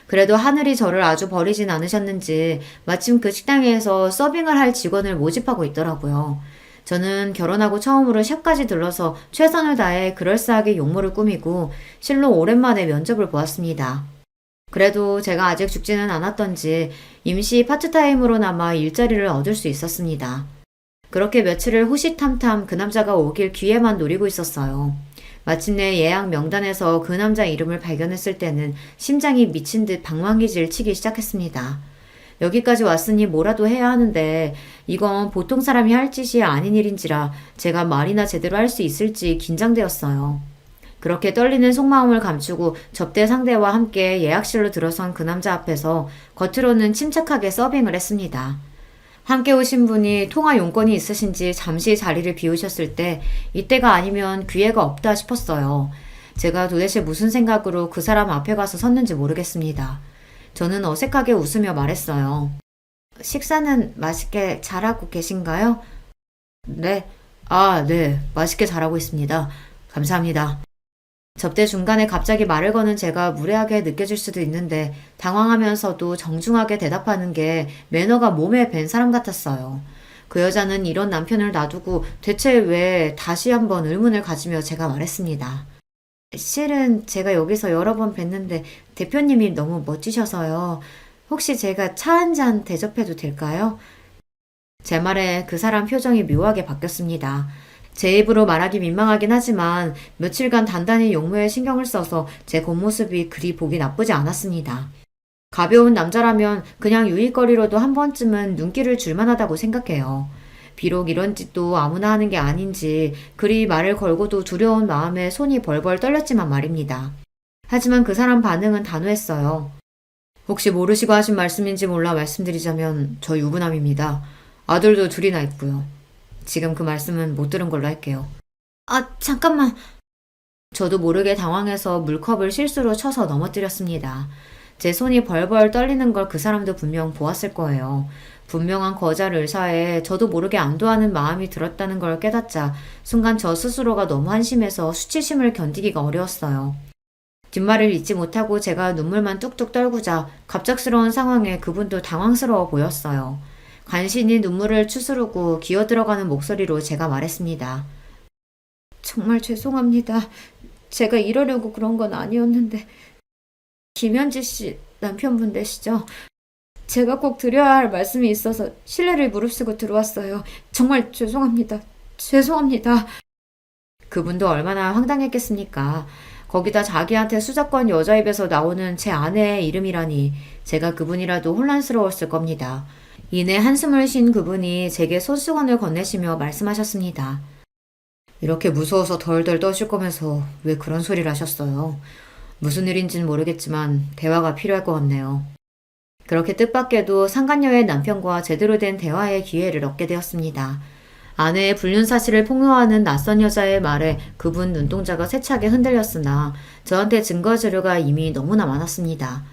그래도 하늘이 저를 아주 버리진 않으셨는지 마침 그 식당에서 서빙을 할 직원을 모집하고 있더라고요. 저는 결혼하고 처음으로 샵까지 들러서 최선을 다해 그럴싸하게 용모를 꾸미고 실로 오랜만에 면접을 보았습니다. 그래도 제가 아직 죽지는 않았던지 임시 파트타임으로나마 일자리를 얻을 수 있었습니다. 그렇게 며칠을 호시탐탐 그 남자가 오길 기회만 노리고 있었어요. 마침내 예약 명단에서 그 남자 이름을 발견했을 때는 심장이 미친 듯 방망이질 치기 시작했습니다. 여기까지 왔으니 뭐라도 해야 하는데 이건 보통 사람이 할 짓이 아닌 일인지라 제가 말이나 제대로 할 수 있을지 긴장되었어요. 그렇게 떨리는 속마음을 감추고 접대 상대와 함께 예약실로 들어선 그 남자 앞에서 겉으로는 침착하게 서빙을 했습니다. 함께 오신 분이 통화 용건이 있으신지 잠시 자리를 비우셨을 때 이때가 아니면 기회가 없다 싶었어요. 제가 도대체 무슨 생각으로 그 사람 앞에 가서 섰는지 모르겠습니다. 저는 어색하게 웃으며 말했어요. 식사는 맛있게 잘하고 계신가요? 네. 네. 맛있게 잘하고 있습니다. 감사합니다. 접대 중간에 갑자기 말을 거는 제가 무례하게 느껴질 수도 있는데 당황하면서도 정중하게 대답하는 게 매너가 몸에 밴 사람 같았어요. 그 여자는 이런 남편을 놔두고 대체 왜 다시 한번 의문을 가지며 제가 말했습니다. 실은 제가 여기서 여러 번 뵀는데 대표님이 너무 멋지셔서요. 혹시 제가 차 한 잔 대접해도 될까요? 제 말에 그 사람 표정이 묘하게 바뀌었습니다. 제 입으로 말하기 민망하긴 하지만 며칠간 단단히 용모에 신경을 써서 제 겉모습이 그리 보기 나쁘지 않았습니다. 가벼운 남자라면 그냥 유일거리로도 한 번쯤은 눈길을 줄만하다고 생각해요. 비록 이런 짓도 아무나 하는 게 아닌지 그리 말을 걸고도 두려운 마음에 손이 벌벌 떨렸지만 말입니다. 하지만 그 사람 반응은 단호했어요. 혹시 모르시고 하신 말씀인지 몰라 말씀드리자면 저 유부남입니다. 아들도 둘이나 있고요. 지금 그 말씀은 못 들은 걸로 할게요. 잠깐만. 저도 모르게 당황해서 물컵을 실수로 쳐서 넘어뜨렸습니다. 제 손이 벌벌 떨리는 걸 그 사람도 분명 보았을 거예요. 분명한 거절 의사에 저도 모르게 안도하는 마음이 들었다는 걸 깨닫자 순간 저 스스로가 너무 한심해서 수치심을 견디기가 어려웠어요. 뒷말을 잇지 못하고 제가 눈물만 뚝뚝 떨구자 갑작스러운 상황에 그분도 당황스러워 보였어요. 간신히 눈물을 추스르고 기어들어가는 목소리로 제가 말했습니다. 정말 죄송합니다. 제가 이러려고 그런 건 아니었는데. 김현지 씨 남편분 되시죠? 제가 꼭 드려야 할 말씀이 있어서 실례를 무릅쓰고 들어왔어요. 정말 죄송합니다. 죄송합니다. 그분도 얼마나 황당했겠습니까? 거기다 자기한테 수작권 여자 입에서 나오는 제 아내의 이름이라니 제가 그분이라도 혼란스러웠을 겁니다. 이내 한숨을 쉰 그분이 제게 손수건을 건네시며 말씀하셨습니다. 이렇게 무서워서 덜덜 떠실 거면서 왜 그런 소리를 하셨어요? 무슨 일인지는 모르겠지만 대화가 필요할 것 같네요. 그렇게 뜻밖에도 상간녀의 남편과 제대로 된 대화의 기회를 얻게 되었습니다. 아내의 불륜 사실을 폭로하는 낯선 여자의 말에 그분 눈동자가 세차게 흔들렸으나 저한테 증거 자료가 이미 너무나 많았습니다.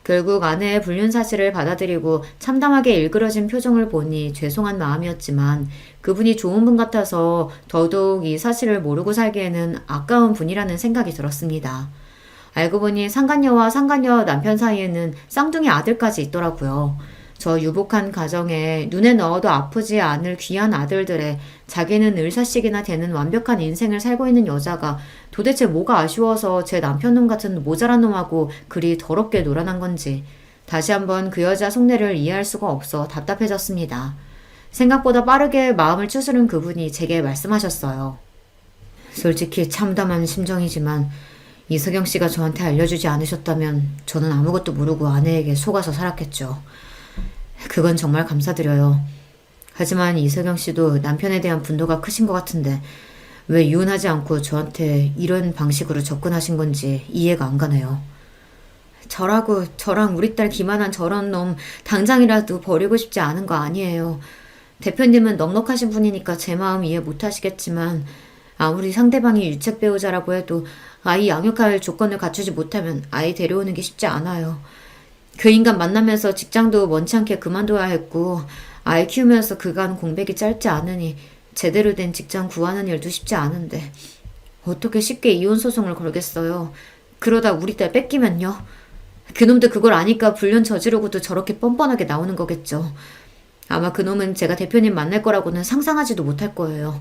결국 아내의 불륜 사실을 받아들이고 참담하게 일그러진 표정을 보니 죄송한 마음이었지만 그분이 좋은 분 같아서 더더욱 이 사실을 모르고 살기에는 아까운 분이라는 생각이 들었습니다. 알고 보니 상간녀와 상간녀 남편 사이에는 쌍둥이 아들까지 있더라고요. 저 유복한 가정에 눈에 넣어도 아프지 않을 귀한 아들들의 자기는 을사식이나 되는 완벽한 인생을 살고 있는 여자가 도대체 뭐가 아쉬워서 제 남편놈 같은 모자란 놈하고 그리 더럽게 놀아난 건지 다시 한번 그 여자 속내를 이해할 수가 없어 답답해졌습니다. 생각보다 빠르게 마음을 추스른 그분이 제게 말씀하셨어요. 솔직히 참담한 심정이지만 이석영 씨가 저한테 알려주지 않으셨다면 저는 아무것도 모르고 아내에게 속아서 살았겠죠. 그건 정말 감사드려요. 하지만 이석영 씨도 남편에 대한 분노가 크신 것 같은데 왜 이혼하지 않고 저한테 이런 방식으로 접근하신 건지 이해가 안 가네요. 저랑 우리 딸 기만한 저런 놈 당장이라도 버리고 싶지 않은 거 아니에요. 대표님은 넉넉하신 분이니까 제 마음 이해 못 하시겠지만 아무리 상대방이 유책 배우자라고 해도 아이 양육할 조건을 갖추지 못하면 아이 데려오는 게 쉽지 않아요. 그 인간 만나면서 직장도 원치 않게 그만둬야 했고 아이 키우면서 그간 공백이 짧지 않으니 제대로 된 직장 구하는 일도 쉽지 않은데 어떻게 쉽게 이혼 소송을 걸겠어요. 그러다 우리 딸 뺏기면요. 그놈도 그걸 아니까 불륜 저지르고도 저렇게 뻔뻔하게 나오는 거겠죠. 아마 그놈은 제가 대표님 만날 거라고는 상상하지도 못할 거예요.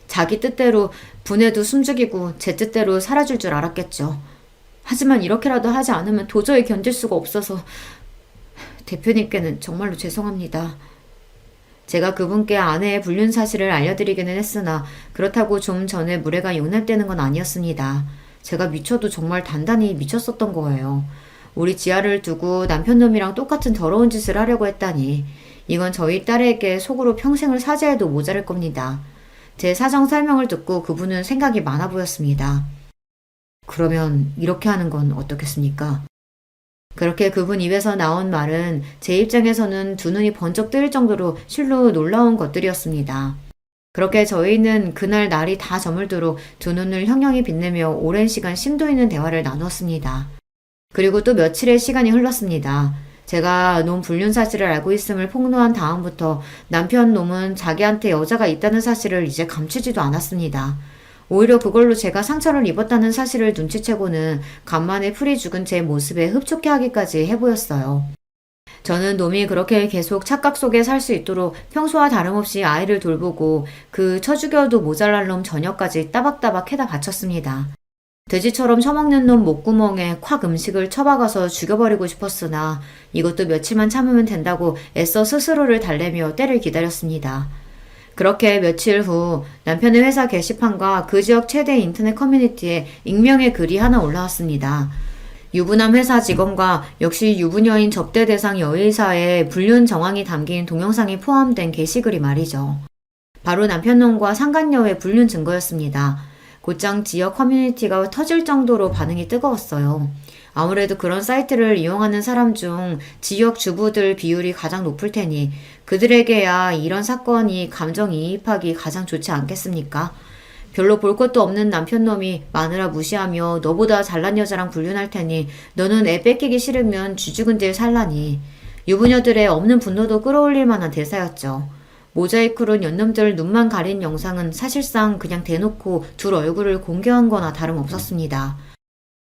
자기 뜻대로 분해도 숨죽이고 제 뜻대로 살아줄 줄 알았겠죠. 하지만 이렇게라도 하지 않으면 도저히 견딜 수가 없어서 대표님께는 정말로 죄송합니다. 제가 그분께 아내의 불륜 사실을 알려드리기는 했으나 그렇다고 좀 전에 무례가 용납되는 건 아니었습니다. 제가 미쳐도 정말 단단히 미쳤었던 거예요. 우리 지아를 두고 남편놈이랑 똑같은 더러운 짓을 하려고 했다니 이건 저희 딸에게 속으로 평생을 사죄해도 모자랄 겁니다. 제 사정 설명을 듣고 그분은 생각이 많아 보였습니다. 그러면 이렇게 하는 건 어떻겠습니까? 그렇게 그분 입에서 나온 말은 제 입장에서는 두 눈이 번쩍 뜨일 정도로 실로 놀라운 것들이었습니다. 그렇게 저희는 그날 날이 다 저물도록 두 눈을 형형히 빛내며 오랜 시간 심도 있는 대화를 나눴습니다. 그리고 또 며칠의 시간이 흘렀습니다. 제가 놈 불륜 사실을 알고 있음을 폭로한 다음부터 남편 놈은 자기한테 여자가 있다는 사실을 이제 감추지도 않았습니다. 오히려 그걸로 제가 상처를 입었다는 사실을 눈치채고는 간만에 풀이 죽은 제 모습에 흡족해 하기까지 해보였어요. 저는 놈이 그렇게 계속 착각 속에 살 수 있도록 평소와 다름없이 아이를 돌보고 그 쳐죽여도 모자랄 놈 저녁까지 따박따박 해다 바쳤습니다. 돼지처럼 처먹는 놈 목구멍에 콱 음식을 처박아서 죽여버리고 싶었으나 이것도 며칠만 참으면 된다고 애써 스스로를 달래며 때를 기다렸습니다. 그렇게 며칠 후 남편의 회사 게시판과 그 지역 최대 인터넷 커뮤니티에 익명의 글이 하나 올라왔습니다. 유부남 회사 직원과 역시 유부녀인 접대 대상 여의사의 불륜 정황이 담긴 동영상이 포함된 게시글이 말이죠. 바로 남편놈과 상간녀의 불륜 증거였습니다. 곧장 지역 커뮤니티가 터질 정도로 반응이 뜨거웠어요. 아무래도 그런 사이트를 이용하는 사람 중 지역 주부들 비율이 가장 높을 테니 그들에게야 이런 사건이 감정이입하기 가장 좋지 않겠습니까? 별로 볼 것도 없는 남편놈이 마누라 무시하며 너보다 잘난 여자랑 불륜할 테니 너는 애 뺏기기 싫으면 쥐죽은질 살라니. 유부녀들의 없는 분노도 끌어올릴 만한 대사였죠. 모자이크로 연놈들 눈만 가린 영상은 사실상 그냥 대놓고 둘 얼굴을 공개한 거나 다름없었습니다.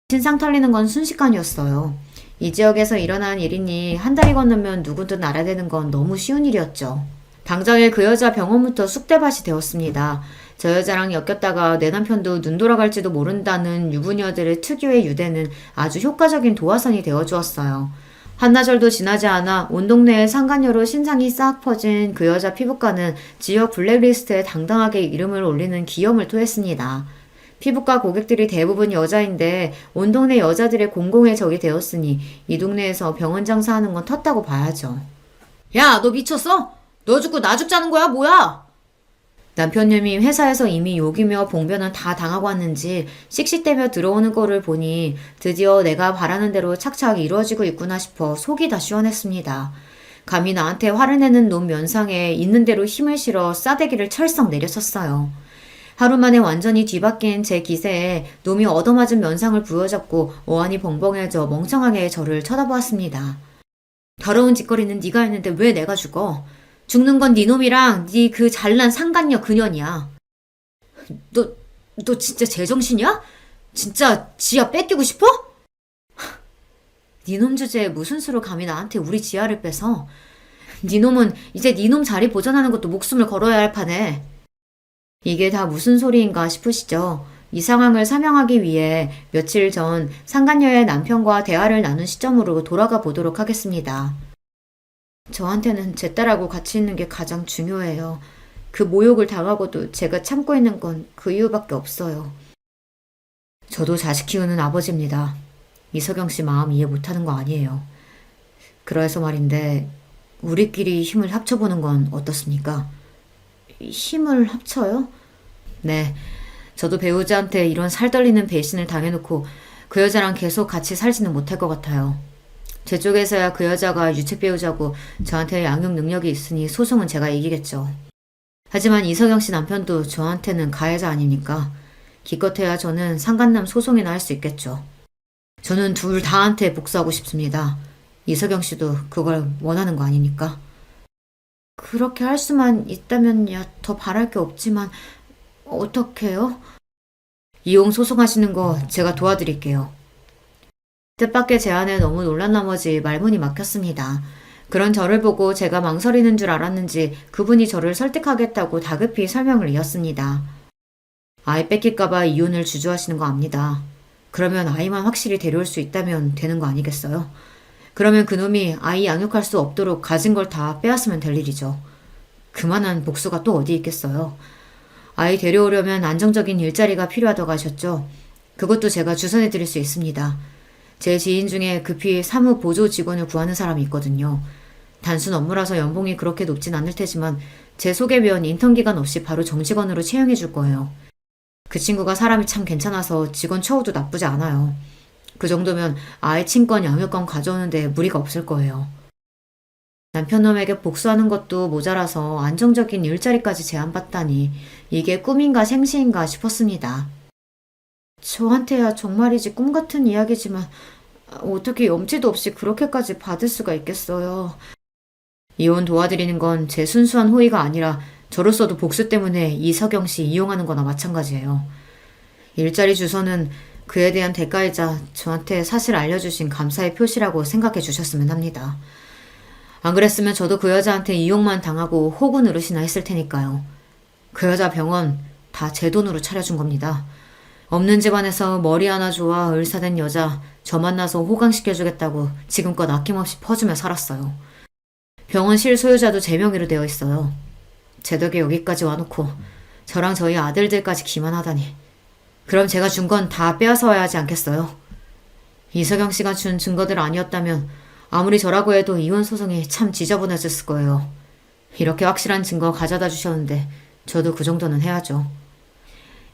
신상 털리는 건 순식간이었어요. 이 지역에서 일어난 일이니 한 달이 건너면 누구든 알아야 되는 건 너무 쉬운 일이었죠. 당장에 그 여자 병원부터 쑥대밭이 되었습니다. 저 여자랑 엮였다가 내 남편도 눈 돌아갈지도 모른다는 유부녀들의 특유의 유대는 아주 효과적인 도화선이 되어주었어요. 한나절도 지나지 않아 온 동네에 상간녀로 신상이 싹 퍼진 그 여자 피부과는 지역 블랙리스트에 당당하게 이름을 올리는 기염을 토했습니다. 피부과 고객들이 대부분 여자인데 온 동네 여자들의 공공의 적이 되었으니 이 동네에서 병원 장사하는 건 텄다고 봐야죠. 야, 너 미쳤어? 너 죽고 나 죽자는 거야, 뭐야? 남편님이 회사에서 이미 욕이며 봉변을 다 당하고 왔는지 씩씩대며 들어오는 거를 보니 드디어 내가 바라는 대로 착착 이루어지고 있구나 싶어 속이 다 시원했습니다. 감히 나한테 화를 내는 놈 면상에 있는 대로 힘을 실어 싸대기를 철썩 내려쳤어요. 하루 만에 완전히 뒤바뀐 제 기세에 놈이 얻어맞은 면상을 부여잡고 어안이 벙벙해져 멍청하게 저를 쳐다보았습니다. 더러운 짓거리는 네가 했는데 왜 내가 죽어? 죽는 건 네 놈이랑 네 그 잘난 상간녀 그년이야. 너 진짜 제정신이야? 진짜 지아 뺏기고 싶어? 네 놈 주제에 무슨 수로 감히 나한테 우리 지아를 뺏어? 네 놈은 이제 네 놈 자리 보존하는 것도 목숨을 걸어야 할 판에. 이게 다 무슨 소리인가 싶으시죠? 이 상황을 설명하기 위해 며칠 전 상간녀의 남편과 대화를 나눈 시점으로 돌아가 보도록 하겠습니다. 저한테는 제 딸하고 같이 있는 게 가장 중요해요. 그 모욕을 당하고도 제가 참고 있는 건 그 이유밖에 없어요. 저도 자식 키우는 아버지입니다. 이석영 씨 마음 이해 못하는 거 아니에요. 그래서 말인데 우리끼리 힘을 합쳐보는 건 어떻습니까? 힘을 합쳐요? 네. 저도 배우자한테 이런 살떨리는 배신을 당해놓고 그 여자랑 계속 같이 살지는 못할 것 같아요. 제 쪽에서야 그 여자가 유책 배우자고 저한테 양육 능력이 있으니 소송은 제가 이기겠죠. 하지만 이석영 씨 남편도 저한테는 가해자 아닙니까? 기껏해야 저는 상간남 소송이나 할 수 있겠죠. 저는 둘 다한테 복수하고 싶습니다. 이석영 씨도 그걸 원하는 거 아닙니까? 그렇게 할 수만 있다면야 더 바랄 게 없지만 어떡해요? 이용 소송하시는 거 제가 도와드릴게요. 뜻밖의 제안에 너무 놀란 나머지 말문이 막혔습니다. 그런 저를 보고 제가 망설이는 줄 알았는지 그분이 저를 설득하겠다고 다급히 설명을 이었습니다. 아이 뺏길까봐 이혼을 주저하시는 거 압니다. 그러면 아이만 확실히 데려올 수 있다면 되는 거 아니겠어요? 그러면 그놈이 아이 양육할 수 없도록 가진 걸 다 빼앗으면 될 일이죠. 그만한 복수가 또 어디 있겠어요. 아이 데려오려면 안정적인 일자리가 필요하다고 하셨죠. 그것도 제가 주선해 드릴 수 있습니다. 제 지인 중에 급히 사무 보조 직원을 구하는 사람이 있거든요. 단순 업무라서 연봉이 그렇게 높진 않을 테지만 제 소개면 인턴 기간 없이 바로 정직원으로 채용해 줄 거예요. 그 친구가 사람이 참 괜찮아서 직원 처우도 나쁘지 않아요. 그 정도면 아이 친권 양육권 가져오는데 무리가 없을 거예요. 남편놈에게 복수하는 것도 모자라서 안정적인 일자리까지 제안받다니 이게 꿈인가 생시인가 싶었습니다. 저한테야 정말이지 꿈 같은 이야기지만 어떻게 염치도 없이 그렇게까지 받을 수가 있겠어요. 이혼 도와드리는 건 제 순수한 호의가 아니라 저로서도 복수 때문에 이석영 씨 이용하는 거나 마찬가지예요. 일자리 주소는 그에 대한 대가이자 저한테 사실 알려주신 감사의 표시라고 생각해 주셨으면 합니다. 안 그랬으면 저도 그 여자한테 이용만 당하고 호구 누르시나 했을 테니까요. 그 여자 병원 다 제 돈으로 차려준 겁니다. 없는 집안에서 머리 하나 좋아 을사된 여자 저 만나서 호강시켜주겠다고 지금껏 아낌없이 퍼주며 살았어요. 병원 실소유자도 제 명의로 되어 있어요. 제 덕에 여기까지 와놓고 저랑 저희 아들들까지 기만하다니. 그럼 제가 준 건 다 빼앗아와야 하지 않겠어요? 이석영 씨가 준 증거들 아니었다면 아무리 저라고 해도 이혼 소송이 참 지저분해졌을 거예요. 이렇게 확실한 증거 가져다 주셨는데 저도 그 정도는 해야죠.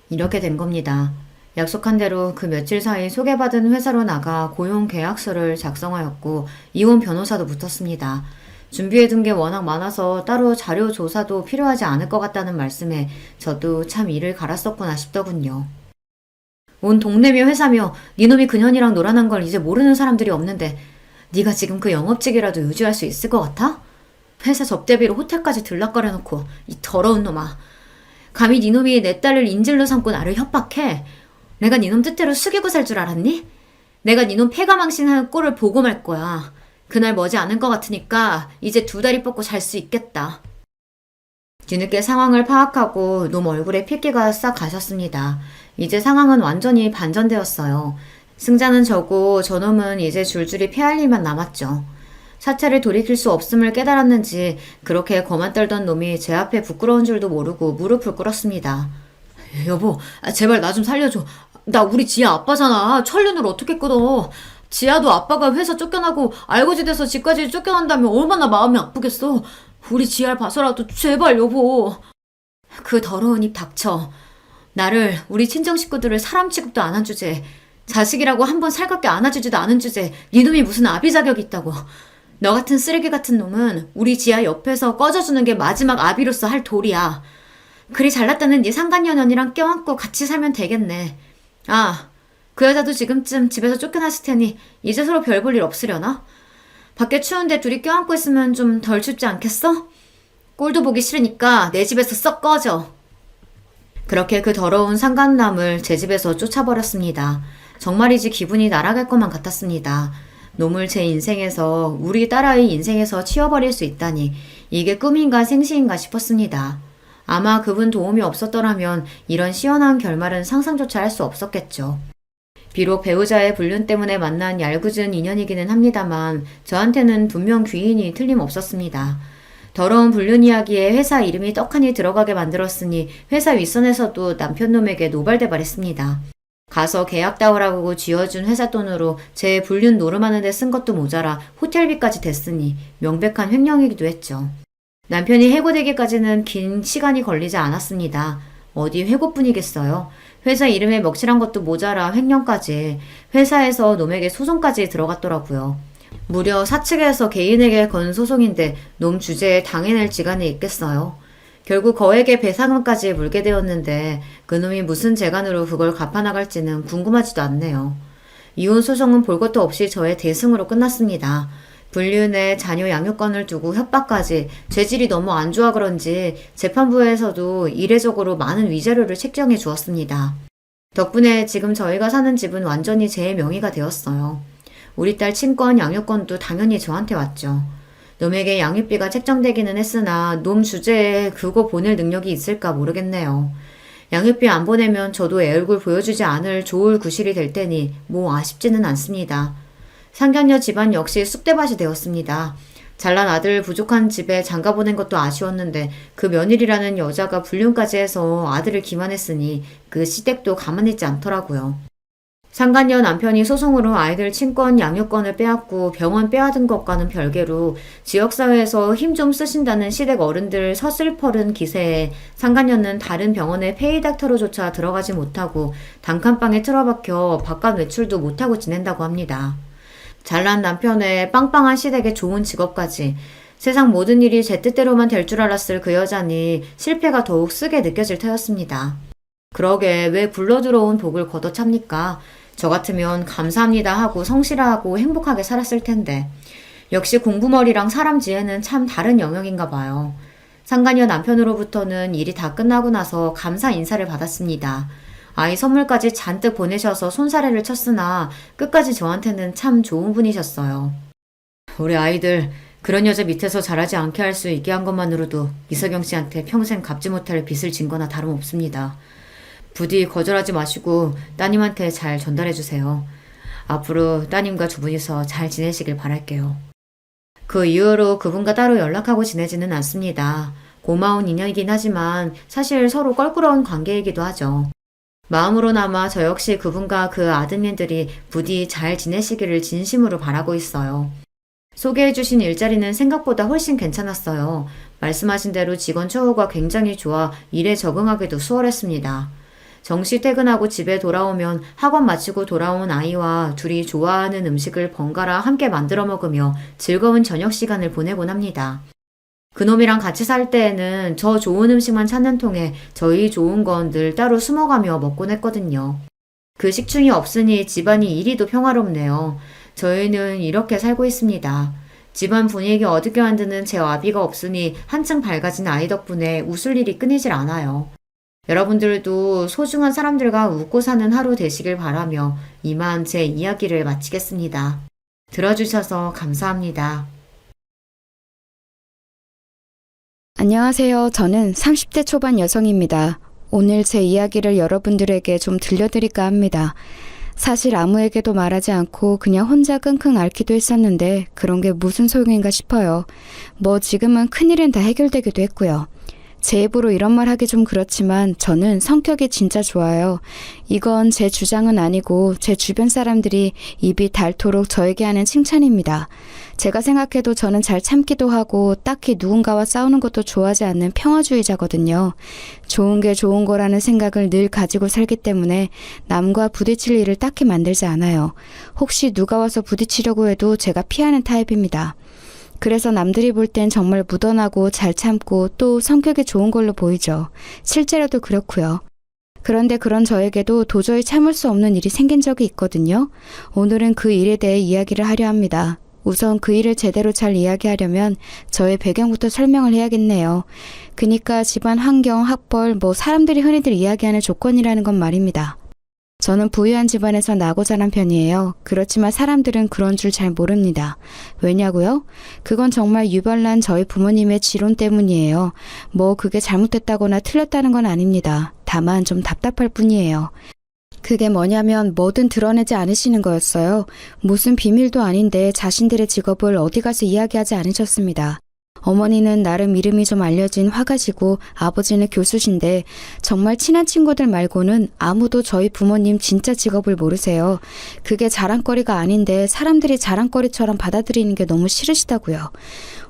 이렇게 된 겁니다. 약속한 대로 그 며칠 사이 소개받은 회사로 나가 고용 계약서를 작성하였고 이혼 변호사도 붙었습니다. 준비해둔 게 워낙 많아서 따로 자료 조사도 필요하지 않을 것 같다는 말씀에 저도 참 이를 갈았었구나 싶더군요. 온 동네며 회사며 니놈이 그년이랑 놀아난 걸 이제 모르는 사람들이 없는데 네가 지금 그 영업직이라도 유지할 수 있을 것 같아? 회사 접대비로 호텔까지 들락거려놓고 이 더러운 놈아. 감히 니놈이 내 딸을 인질로 삼고 나를 협박해? 내가 니놈 뜻대로 숙이고 살 줄 알았니? 내가 니놈 패가망신하는 꼴을 보고 말 거야. 그날 머지 않을 것 같으니까 이제 두 다리 뻗고 잘 수 있겠다. 뒤늦게 상황을 파악하고 놈 얼굴에 핏기가 싹 가셨습니다. 이제 상황은 완전히 반전되었어요. 승자는 저고 저놈은 이제 줄줄이 패할 일만 남았죠. 사태를 돌이킬 수 없음을 깨달았는지 그렇게 거만 떨던 놈이 제 앞에 부끄러운 줄도 모르고 무릎을 꿇었습니다. 여보, 제발 나 좀 살려줘. 나 우리 지아 아빠잖아. 천륜을 어떻게 끊어. 지아도 아빠가 회사 쫓겨나고 알고지돼서 집까지 쫓겨난다면 얼마나 마음이 아프겠어. 우리 지아를 봐서라도 제발 여보. 그 더러운 입 닥쳐. 나를 우리 친정 식구들을 사람 취급도 안 한 주제에 자식이라고 한 번 살갑게 안아주지도 않은 주제에 니놈이 무슨 아비 자격이 있다고. 너 같은 쓰레기 같은 놈은 우리 지하 옆에서 꺼져주는 게 마지막 아비로서 할 도리야. 그리 잘났다는 네 상간녀년이랑 껴안고 같이 살면 되겠네. 아, 그 여자도 지금쯤 집에서 쫓겨났을 테니 이제 서로 별 볼 일 없으려나? 밖에 추운데 둘이 껴안고 있으면 좀 덜 춥지 않겠어? 꼴도 보기 싫으니까 내 집에서 썩 꺼져. 그렇게 그 더러운 상간남을 제 집에서 쫓아버렸습니다. 정말이지 기분이 날아갈 것만 같았습니다. 놈을 제 인생에서, 우리 딸아이 인생에서 치워버릴 수 있다니 이게 꿈인가 생시인가 싶었습니다. 아마 그분 도움이 없었더라면 이런 시원한 결말은 상상조차 할 수 없었겠죠. 비록 배우자의 불륜 때문에 만난 얄궂은 인연이기는 합니다만 저한테는 분명 귀인이 틀림없었습니다. 더러운 불륜 이야기에 회사 이름이 떡하니 들어가게 만들었으니 회사 윗선에서도 남편놈에게 노발대발했습니다. 가서 계약 따오라고 쥐어준 회사 돈으로 제 불륜 노름하는 데 쓴 것도 모자라 호텔비까지 댔으니 명백한 횡령이기도 했죠. 남편이 해고되기까지는 긴 시간이 걸리지 않았습니다. 어디 해고뿐이겠어요. 회사 이름에 먹칠한 것도 모자라 횡령까지, 회사에서 놈에게 소송까지 들어갔더라고요. 무려 사측에서 개인에게 건 소송인데 놈 주제에 당해낼 지간이 있겠어요. 결국 거액의 배상금까지 물게 되었는데 그놈이 무슨 재간으로 그걸 갚아나갈지는 궁금하지도 않네요. 이혼 소송은 볼 것도 없이 저의 대승으로 끝났습니다. 불륜에 자녀 양육권을 두고 협박까지, 죄질이 너무 안 좋아 그런지 재판부에서도 이례적으로 많은 위자료를 책정해 주었습니다. 덕분에 지금 저희가 사는 집은 완전히 제 명의가 되었어요. 우리 딸 친권 양육권도 당연히 저한테 왔죠. 놈에게 양육비가 책정되기는 했으나 놈 주제에 그거 보낼 능력이 있을까 모르겠네요. 양육비 안 보내면 저도 애 얼굴 보여주지 않을 좋을 구실이 될 테니 뭐 아쉽지는 않습니다. 상견녀 집안 역시 쑥대밭이 되었습니다. 잘난 아들 부족한 집에 장가 보낸 것도 아쉬웠는데 그 며느리라는 여자가 불륜까지 해서 아들을 기만했으니 그 시댁도 가만히 있지 않더라고요. 상간녀 남편이 소송으로 아이들 친권 양육권을 빼앗고 병원 빼앗은 것과는 별개로 지역사회에서 힘 좀 쓰신다는 시댁 어른들 서슬퍼른 기세에 상간녀는 다른 병원에 페이닥터로조차 들어가지 못하고 단칸방에 틀어박혀 바깥 외출도 못하고 지낸다고 합니다. 잘난 남편의 빵빵한 시댁의 좋은 직업까지, 세상 모든 일이 제 뜻대로만 될 줄 알았을 그 여자니 실패가 더욱 쓰게 느껴질 터였습니다. 그러게 왜 굴러들어온 복을 걷어찹니까? 저 같으면 감사합니다 하고 성실하고 행복하게 살았을 텐데. 역시 공부머리랑 사람 지혜는 참 다른 영역인가 봐요. 상간녀 남편으로부터는 일이 다 끝나고 나서 감사 인사를 받았습니다. 아이 선물까지 잔뜩 보내셔서 손사래를 쳤으나 끝까지 저한테는 참 좋은 분이셨어요. 우리 아이들 그런 여자 밑에서 자라지 않게 할 수 있게 한 것만으로도 이석영 씨한테 평생 갚지 못할 빚을 진 거나 다름없습니다. 부디 거절하지 마시고 따님한테 잘 전달해 주세요. 앞으로 따님과 두 분이서 잘 지내시길 바랄게요. 그 이후로 그분과 따로 연락하고 지내지는 않습니다. 고마운 인연이긴 하지만 사실 서로 껄끄러운 관계이기도 하죠. 마음으로나마 저 역시 그분과 그 아드님들이 부디 잘 지내시기를 진심으로 바라고 있어요. 소개해주신 일자리는 생각보다 훨씬 괜찮았어요. 말씀하신 대로 직원 처우가 굉장히 좋아 일에 적응하기도 수월했습니다. 정시 퇴근하고 집에 돌아오면 학원 마치고 돌아온 아이와 둘이 좋아하는 음식을 번갈아 함께 만들어 먹으며 즐거운 저녁 시간을 보내곤 합니다. 그놈이랑 같이 살 때에는 저 좋은 음식만 찾는 통에 저희 좋은 건 늘 따로 숨어가며 먹곤 했거든요. 그 식충이 없으니 집안이 이리도 평화롭네요. 저희는 이렇게 살고 있습니다. 집안 분위기 어둡게 만드는 제 와비가 없으니 한층 밝아진 아이 덕분에 웃을 일이 끊이질 않아요. 여러분들도 소중한 사람들과 웃고 사는 하루 되시길 바라며 이만 제 이야기를 마치겠습니다. 들어주셔서 감사합니다. 안녕하세요. 저는 30대 초반 여성입니다. 오늘 제 이야기를 여러분들에게 좀 들려드릴까 합니다. 사실 아무에게도 말하지 않고 그냥 혼자 끙끙 앓기도 했었는데 그런 게 무슨 소용인가 싶어요. 뭐 지금은 큰일은 다 해결되기도 했고요. 제 입으로 이런 말 하기 좀 그렇지만 저는 성격이 진짜 좋아요. 이건 제 주장은 아니고 제 주변 사람들이 입이 닳도록 저에게 하는 칭찬입니다. 제가 생각해도 저는 잘 참기도 하고 딱히 누군가와 싸우는 것도 좋아하지 않는 평화주의자거든요. 좋은 게 좋은 거라는 생각을 늘 가지고 살기 때문에 남과 부딪힐 일을 딱히 만들지 않아요. 혹시 누가 와서 부딪히려고 해도 제가 피하는 타입입니다. 그래서 남들이 볼 땐 정말 무던하고 잘 참고 또 성격이 좋은 걸로 보이죠. 실제로도 그렇고요. 그런데 그런 저에게도 도저히 참을 수 없는 일이 생긴 적이 있거든요. 오늘은 그 일에 대해 이야기를 하려 합니다. 우선 그 일을 제대로 잘 이야기하려면 저의 배경부터 설명을 해야겠네요. 그니까 집안 환경, 학벌, 사람들이 흔히들 이야기하는 조건이라는 건 말입니다. 저는 부유한 집안에서 나고 자란 편이에요. 그렇지만 사람들은 그런 줄 잘 모릅니다. 왜냐고요? 그건 정말 유별난 저희 부모님의 지론 때문이에요. 그게 잘못됐다거나 틀렸다는 건 아닙니다. 다만 좀 답답할 뿐이에요. 그게 뭐냐면 뭐든 드러내지 않으시는 거였어요. 무슨 비밀도 아닌데 자신들의 직업을 어디 가서 이야기하지 않으셨습니다. 어머니는 나름 이름이 좀 알려진 화가시고 아버지는 교수신데 정말 친한 친구들 말고는 아무도 저희 부모님 진짜 직업을 모르세요. 그게 자랑거리가 아닌데 사람들이 자랑거리처럼 받아들이는 게 너무 싫으시다고요.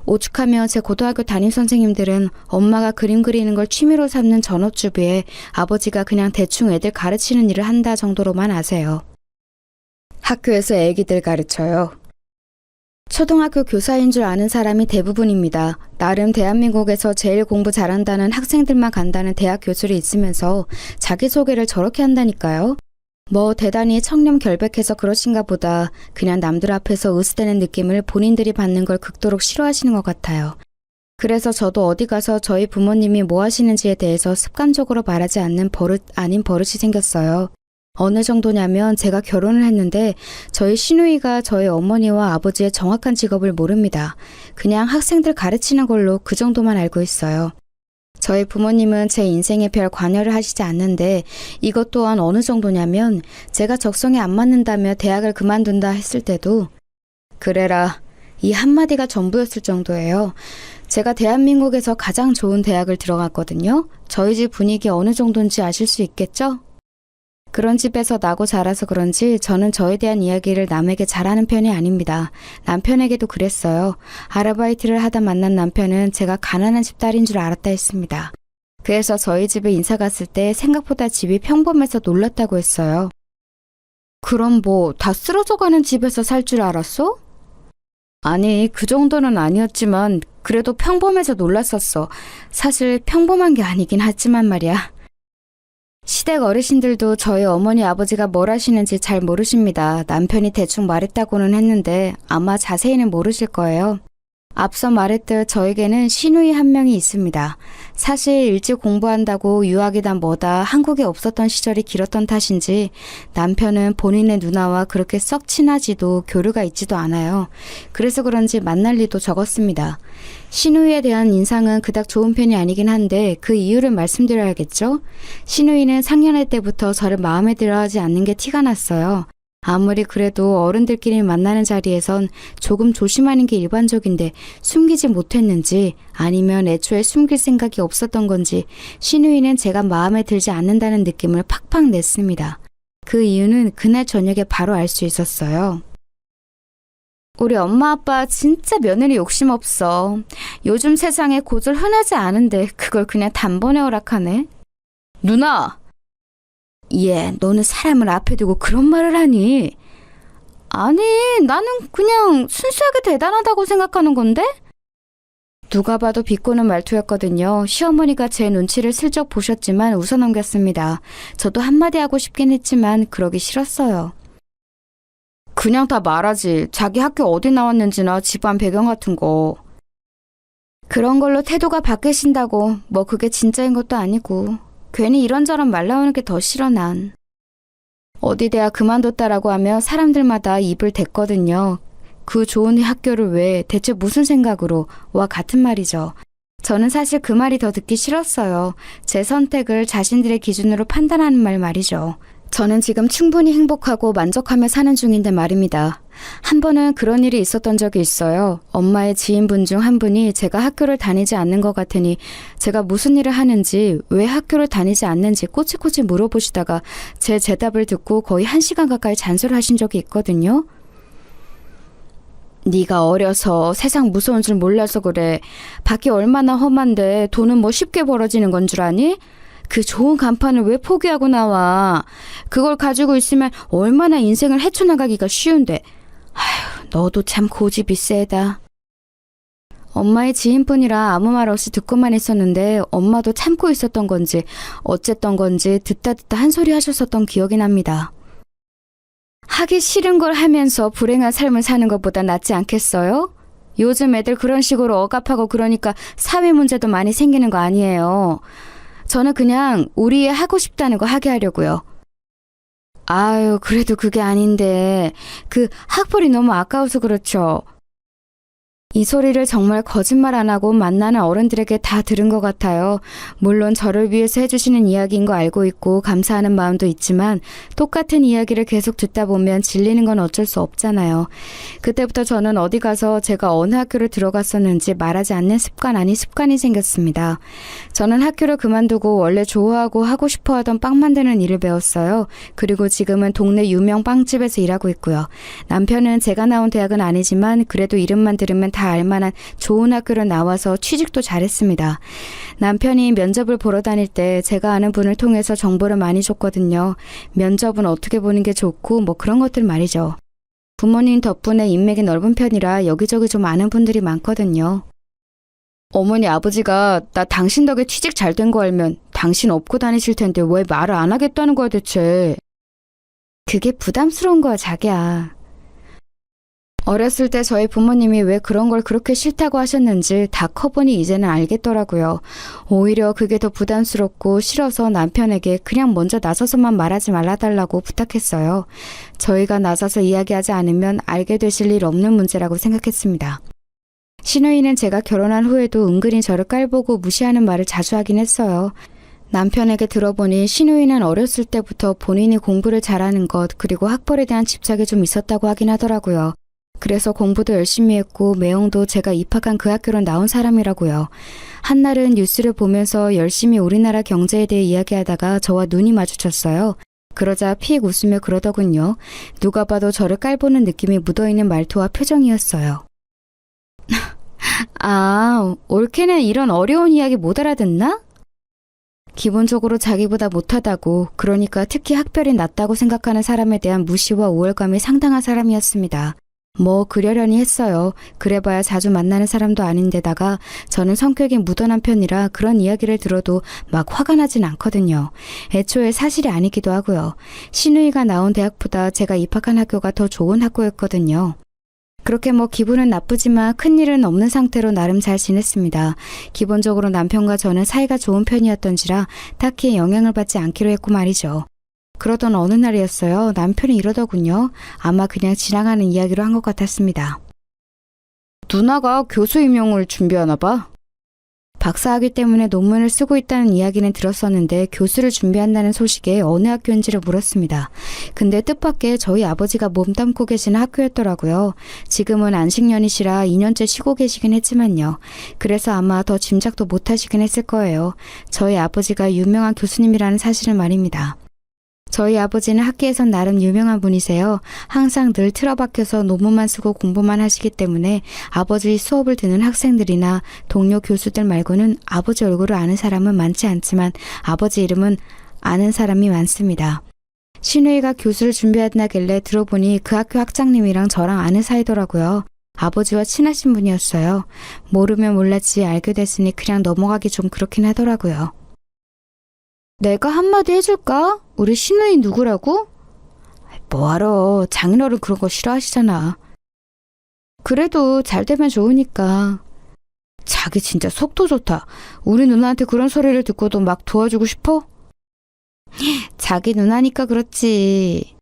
오죽하면 제 고등학교 담임선생님들은 엄마가 그림 그리는 걸 취미로 삼는 전업주부에 아버지가 그냥 대충 애들 가르치는 일을 한다 정도로만 아세요. 학교에서 애기들 가르쳐요. 초등학교 교사인 줄 아는 사람이 대부분입니다. 나름 대한민국에서 제일 공부 잘한다는 학생들만 간다는 대학 교수를 있으면서 자기소개를 저렇게 한다니까요. 대단히 청렴결백해서 그러신가 보다 그냥 남들 앞에서 으스대는 느낌을 본인들이 받는 걸 극도록 싫어하시는 것 같아요. 그래서 저도 어디 가서 저희 부모님이 뭐 하시는지에 대해서 습관적으로 말하지 않는 버릇 아닌 버릇이 생겼어요. 어느 정도냐면 제가 결혼을 했는데 저희 시누이가 저희 어머니와 아버지의 정확한 직업을 모릅니다. 그냥 학생들 가르치는 걸로 그 정도만 알고 있어요. 저희 부모님은 제 인생에 별 관여를 하시지 않는데 이것 또한 어느 정도냐면 제가 적성에 안 맞는다며 대학을 그만둔다 했을 때도 그래라 이 한마디가 전부였을 정도예요. 제가 대한민국에서 가장 좋은 대학을 들어갔거든요. 저희 집 분위기 어느 정도인지 아실 수 있겠죠? 그런 집에서 나고 자라서 그런지 저는 저에 대한 이야기를 남에게 잘하는 편이 아닙니다. 남편에게도 그랬어요. 아르바이트를 하다 만난 남편은 제가 가난한 집 딸인 줄 알았다 했습니다. 그래서 저희 집에 인사 갔을 때 생각보다 집이 평범해서 놀랐다고 했어요. 그럼 다 쓰러져가는 집에서 살 줄 알았어? 아니, 그 정도는 아니었지만 그래도 평범해서 놀랐었어. 사실 평범한 게 아니긴 하지만 말이야. 시댁 어르신들도 저희 어머니 아버지가 뭘 하시는지 잘 모르십니다. 남편이 대충 말했다고는 했는데 아마 자세히는 모르실 거예요. 앞서 말했듯 저에게는 시누이 한 명이 있습니다. 사실 일찍 공부한다고 유학이다 뭐다 한국에 없었던 시절이 길었던 탓인지 남편은 본인의 누나와 그렇게 썩 친하지도 교류가 있지도 않아요. 그래서 그런지 만날 일도 적었습니다. 시누이에 대한 인상은 그닥 좋은 편이 아니긴 한데 그 이유를 말씀드려야겠죠? 시누이는 상년회 때부터 저를 마음에 들어하지 않는 게 티가 났어요. 아무리 그래도 어른들끼리 만나는 자리에선 조금 조심하는 게 일반적인데 숨기지 못했는지 아니면 애초에 숨길 생각이 없었던 건지 시누이는 제가 마음에 들지 않는다는 느낌을 팍팍 냈습니다. 그 이유는 그날 저녁에 바로 알 수 있었어요. 우리 엄마 아빠 진짜 며느리 욕심 없어. 요즘 세상에 고졸 흔하지 않은데 그걸 그냥 단번에 허락하네. 누나! 너는 사람을 앞에 두고 그런 말을 하니? 아니, 나는 그냥 순수하게 대단하다고 생각하는 건데? 누가 봐도 비꼬는 말투였거든요. 시어머니가 제 눈치를 슬쩍 보셨지만 웃어넘겼습니다. 저도 한마디 하고 싶긴 했지만 그러기 싫었어요. 그냥 다 말하지. 자기 학교 어디 나왔는지나 집안 배경 같은 거. 그런 걸로 태도가 바뀌신다고 그게 진짜인 것도 아니고 괜히 이런저런 말 나오는 게 더 싫어 난. 어디 대학 그만뒀다라고 하며 사람들마다 입을 댔거든요. 그 좋은 학교를 왜 대체 무슨 생각으로 와 같은 말이죠. 저는 사실 그 말이 더 듣기 싫었어요. 제 선택을 자신들의 기준으로 판단하는 말이죠. 저는 지금 충분히 행복하고 만족하며 사는 중인데 말입니다. 한 번은 그런 일이 있었던 적이 있어요. 엄마의 지인분 중 한 분이 제가 학교를 다니지 않는 것 같으니 제가 무슨 일을 하는지 왜 학교를 다니지 않는지 꼬치꼬치 물어보시다가 제 대답을 듣고 거의 1시간 가까이 잔소리를 하신 적이 있거든요. 네가 어려서 세상 무서운 줄 몰라서 그래. 밖이 얼마나 험한데 돈은 쉽게 벌어지는 건 줄 아니? 그 좋은 간판을 왜 포기하고 나와? 그걸 가지고 있으면 얼마나 인생을 헤쳐나가기가 쉬운데. 아휴, 너도 참 고집이 세다. 엄마의 지인분이라 아무 말 없이 듣고만 있었는데 엄마도 참고 있었던 건지 어쨌던 건지 듣다 한 소리 하셨었던 기억이 납니다. 하기 싫은 걸 하면서 불행한 삶을 사는 것보다 낫지 않겠어요? 요즘 애들 그런 식으로 억압하고 그러니까 사회 문제도 많이 생기는 거 아니에요. 저는 그냥 우리 애 하고 싶다는 거 하게 하려고요. 아유, 그래도 그게 아닌데 그 학벌이 너무 아까워서 그렇죠. 이 소리를 정말 거짓말 안 하고 만나는 어른들에게 다 들은 것 같아요. 물론 저를 위해서 해주시는 이야기인 거 알고 있고 감사하는 마음도 있지만 똑같은 이야기를 계속 듣다 보면 질리는 건 어쩔 수 없잖아요. 그때부터 저는 어디 가서 제가 어느 학교를 들어갔었는지 말하지 않는 습관 아닌 습관이 생겼습니다. 저는 학교를 그만두고 원래 좋아하고 하고 싶어 하던 빵 만드는 일을 배웠어요. 그리고 지금은 동네 유명 빵집에서 일하고 있고요. 남편은 제가 나온 대학은 아니지만 그래도 이름만 들으면 다 알만한 좋은 학교를 나와서 취직도 잘했습니다. 남편이 면접을 보러 다닐 때 제가 아는 분을 통해서 정보를 많이 줬거든요. 면접은 어떻게 보는 게 좋고 뭐 그런 것들 말이죠. 부모님 덕분에 인맥이 넓은 편이라 여기저기 좀 아는 분들이 많거든요. 어머니 아버지가 나 당신 덕에 취직 잘 된 거 알면 당신 업고 다니실 텐데 왜 말을 안 하겠다는 거야 대체. 그게 부담스러운 거야 자기야. 어렸을 때 저희 부모님이 왜 그런 걸 그렇게 싫다고 하셨는지 다 커보니 이제는 알겠더라고요. 오히려 그게 더 부담스럽고 싫어서 남편에게 그냥 먼저 나서서만 말하지 말아달라고 부탁했어요. 저희가 나서서 이야기하지 않으면 알게 되실 일 없는 문제라고 생각했습니다. 시누이는 제가 결혼한 후에도 은근히 저를 깔보고 무시하는 말을 자주 하긴 했어요. 남편에게 들어보니 시누이는 어렸을 때부터 본인이 공부를 잘하는 것 그리고 학벌에 대한 집착이 좀 있었다고 하긴 하더라고요. 그래서 공부도 열심히 했고 매형도 제가 입학한 그 학교로 나온 사람이라고요. 한날은 뉴스를 보면서 열심히 우리나라 경제에 대해 이야기하다가 저와 눈이 마주쳤어요. 그러자 픽 웃으며 그러더군요. 누가 봐도 저를 깔보는 느낌이 묻어있는 말투와 표정이었어요. 아, 올케는 이런 어려운 이야기 못 알아듣나? 기본적으로 자기보다 못하다고, 그러니까 특히 학벌이 낮다고 생각하는 사람에 대한 무시와 우월감이 상당한 사람이었습니다. 뭐 그러려니 했어요. 그래봐야 자주 만나는 사람도 아닌데다가 저는 성격이 무던한 편이라 그런 이야기를 들어도 막 화가 나진 않거든요. 애초에 사실이 아니기도 하고요. 시누이가 나온 대학보다 제가 입학한 학교가 더 좋은 학교였거든요. 그렇게 뭐 기분은 나쁘지만 큰일은 없는 상태로 나름 잘 지냈습니다. 기본적으로 남편과 저는 사이가 좋은 편이었던지라 딱히 영향을 받지 않기로 했고 말이죠. 그러던 어느 날이었어요. 남편이 이러더군요. 아마 그냥 지나가는 이야기로 한 것 같았습니다. 누나가 교수 임용을 준비하나 봐. 박사학위 때문에 논문을 쓰고 있다는 이야기는 들었었는데 교수를 준비한다는 소식에 어느 학교인지를 물었습니다. 근데 뜻밖의 저희 아버지가 몸담고 계시는 학교였더라고요. 지금은 안식년이시라 2년째 쉬고 계시긴 했지만요. 그래서 아마 더 짐작도 못하시긴 했을 거예요. 저희 아버지가 유명한 교수님이라는 사실을 말입니다. 저희 아버지는 학계에선 나름 유명한 분이세요. 항상 늘 틀어박혀서 논문만 쓰고 공부만 하시기 때문에 아버지 수업을 듣는 학생들이나 동료 교수들 말고는 아버지 얼굴을 아는 사람은 많지 않지만 아버지 이름은 아는 사람이 많습니다. 시누이가 교수를 준비한다길래 들어보니 그 학교 학장님이랑 저랑 아는 사이더라고요. 아버지와 친하신 분이었어요. 모르면 몰랐지 알게 됐으니 그냥 넘어가기 좀 그렇긴 하더라고요. 내가 한마디 해줄까? 우리 시누이 누구라고? 뭐하러, 장인어른 그런 거 싫어하시잖아. 그래도 잘 되면 좋으니까. 자기 진짜 속도 좋다. 우리 누나한테 그런 소리를 듣고도 막 도와주고 싶어? 자기 누나니까 그렇지.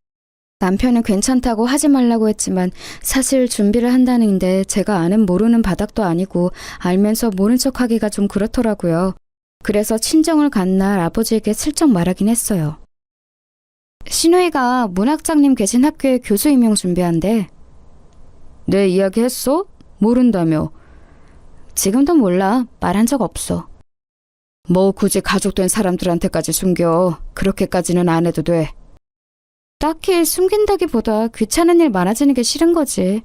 남편은 괜찮다고 하지 말라고 했지만 사실 준비를 한다는데 제가 아는 모르는 바닥도 아니고 알면서 모른 척하기가 좀 그렇더라고요. 그래서 친정을 간 날 아버지에게 슬쩍 말하긴 했어요. 시누이가 문학장님 계신 학교에 교수 임용 준비한대. 내 이야기 했어? 모른다며. 지금도 몰라. 말한 적 없어. 뭐 굳이 가족된 사람들한테까지 숨겨. 그렇게까지는 안 해도 돼. 딱히 숨긴다기보다 귀찮은 일 많아지는 게 싫은 거지.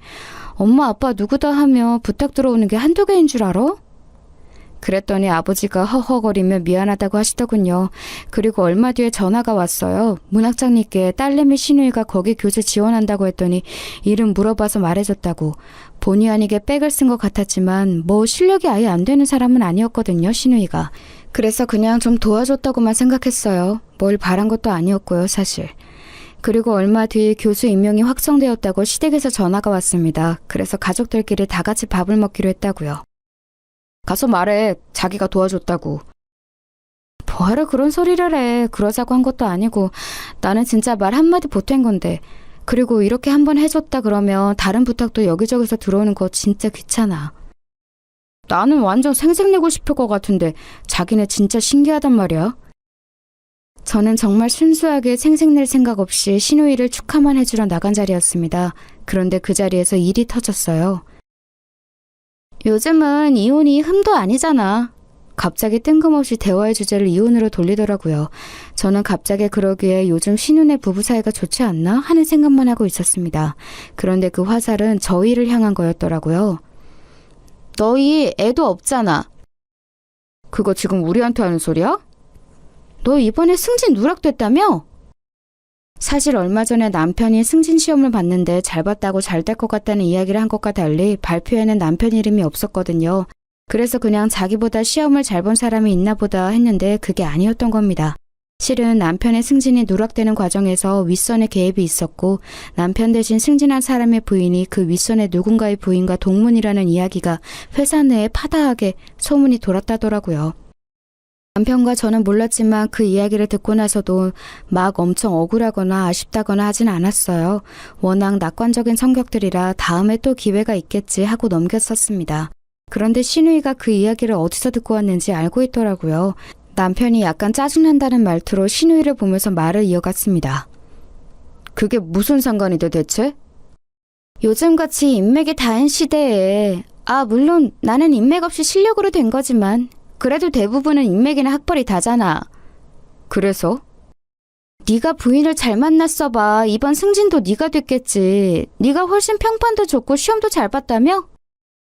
엄마 아빠 누구다 하며 부탁 들어오는 게 한두 개인 줄 알아? 그랬더니 아버지가 허허거리며 미안하다고 하시더군요. 그리고 얼마 뒤에 전화가 왔어요. 문학장님께 딸내미 신우이가 거기 교재 지원한다고 했더니 이름 물어봐서 말해줬다고. 본의 아니게 백을 쓴 것 같았지만 뭐 실력이 아예 안 되는 사람은 아니었거든요, 신우이가. 그래서 그냥 좀 도와줬다고만 생각했어요. 뭘 바란 것도 아니었고요, 사실. 그리고 얼마 뒤 교수 임명이 확정되었다고 시댁에서 전화가 왔습니다. 그래서 가족들끼리 다 같이 밥을 먹기로 했다고요. 가서 말해. 자기가 도와줬다고. 뭐하러 그런 소리를 해. 그러자고 한 것도 아니고 나는 진짜 말 한마디 보탠 건데. 그리고 이렇게 한번 해줬다 그러면 다른 부탁도 여기저기서 들어오는 거 진짜 귀찮아. 나는 완전 생색내고 싶을 것 같은데 자기네 진짜 신기하단 말이야. 저는 정말 순수하게 생색낼 생각 없이 신우이를 축하만 해주러 나간 자리였습니다. 그런데 그 자리에서 일이 터졌어요. 요즘은 이혼이 흠도 아니잖아. 갑자기 뜬금없이 대화의 주제를 이혼으로 돌리더라고요. 저는 갑자기 그러기에 요즘 신우네 부부 사이가 좋지 않나 하는 생각만 하고 있었습니다. 그런데 그 화살은 저희를 향한 거였더라고요. 너희 애도 없잖아. 그거 지금 우리한테 하는 소리야? 너 이번에 승진 누락됐다며? 사실 얼마 전에 남편이 승진 시험을 봤는데 잘 봤다고 잘 될 것 같다는 이야기를 한 것과 달리 발표에는 남편 이름이 없었거든요. 그래서 그냥 자기보다 시험을 잘 본 사람이 있나 보다 했는데 그게 아니었던 겁니다. 실은 남편의 승진이 누락되는 과정에서 윗선의 개입이 있었고 남편 대신 승진한 사람의 부인이 그 윗선의 누군가의 부인과 동문이라는 이야기가 회사 내에 파다하게 소문이 돌았다더라고요. 남편과 저는 몰랐지만 그 이야기를 듣고 나서도 막 엄청 억울하거나 아쉽다거나 하진 않았어요. 워낙 낙관적인 성격들이라 다음에 또 기회가 있겠지 하고 넘겼었습니다. 그런데 신우이가 그 이야기를 어디서 듣고 왔는지 알고 있더라고요. 남편이 약간 짜증난다는 말투로 신우이를 보면서 말을 이어갔습니다. 그게 무슨 상관이 돼 대체? 요즘같이 인맥이 다인 시대에 물론 나는 인맥 없이 실력으로 된 거지만 그래도 대부분은 인맥이나 학벌이 다잖아. 그래서? 네가 부인을 잘 만났어 봐. 이번 승진도 네가 됐겠지. 네가 훨씬 평판도 좋고 시험도 잘 봤다며?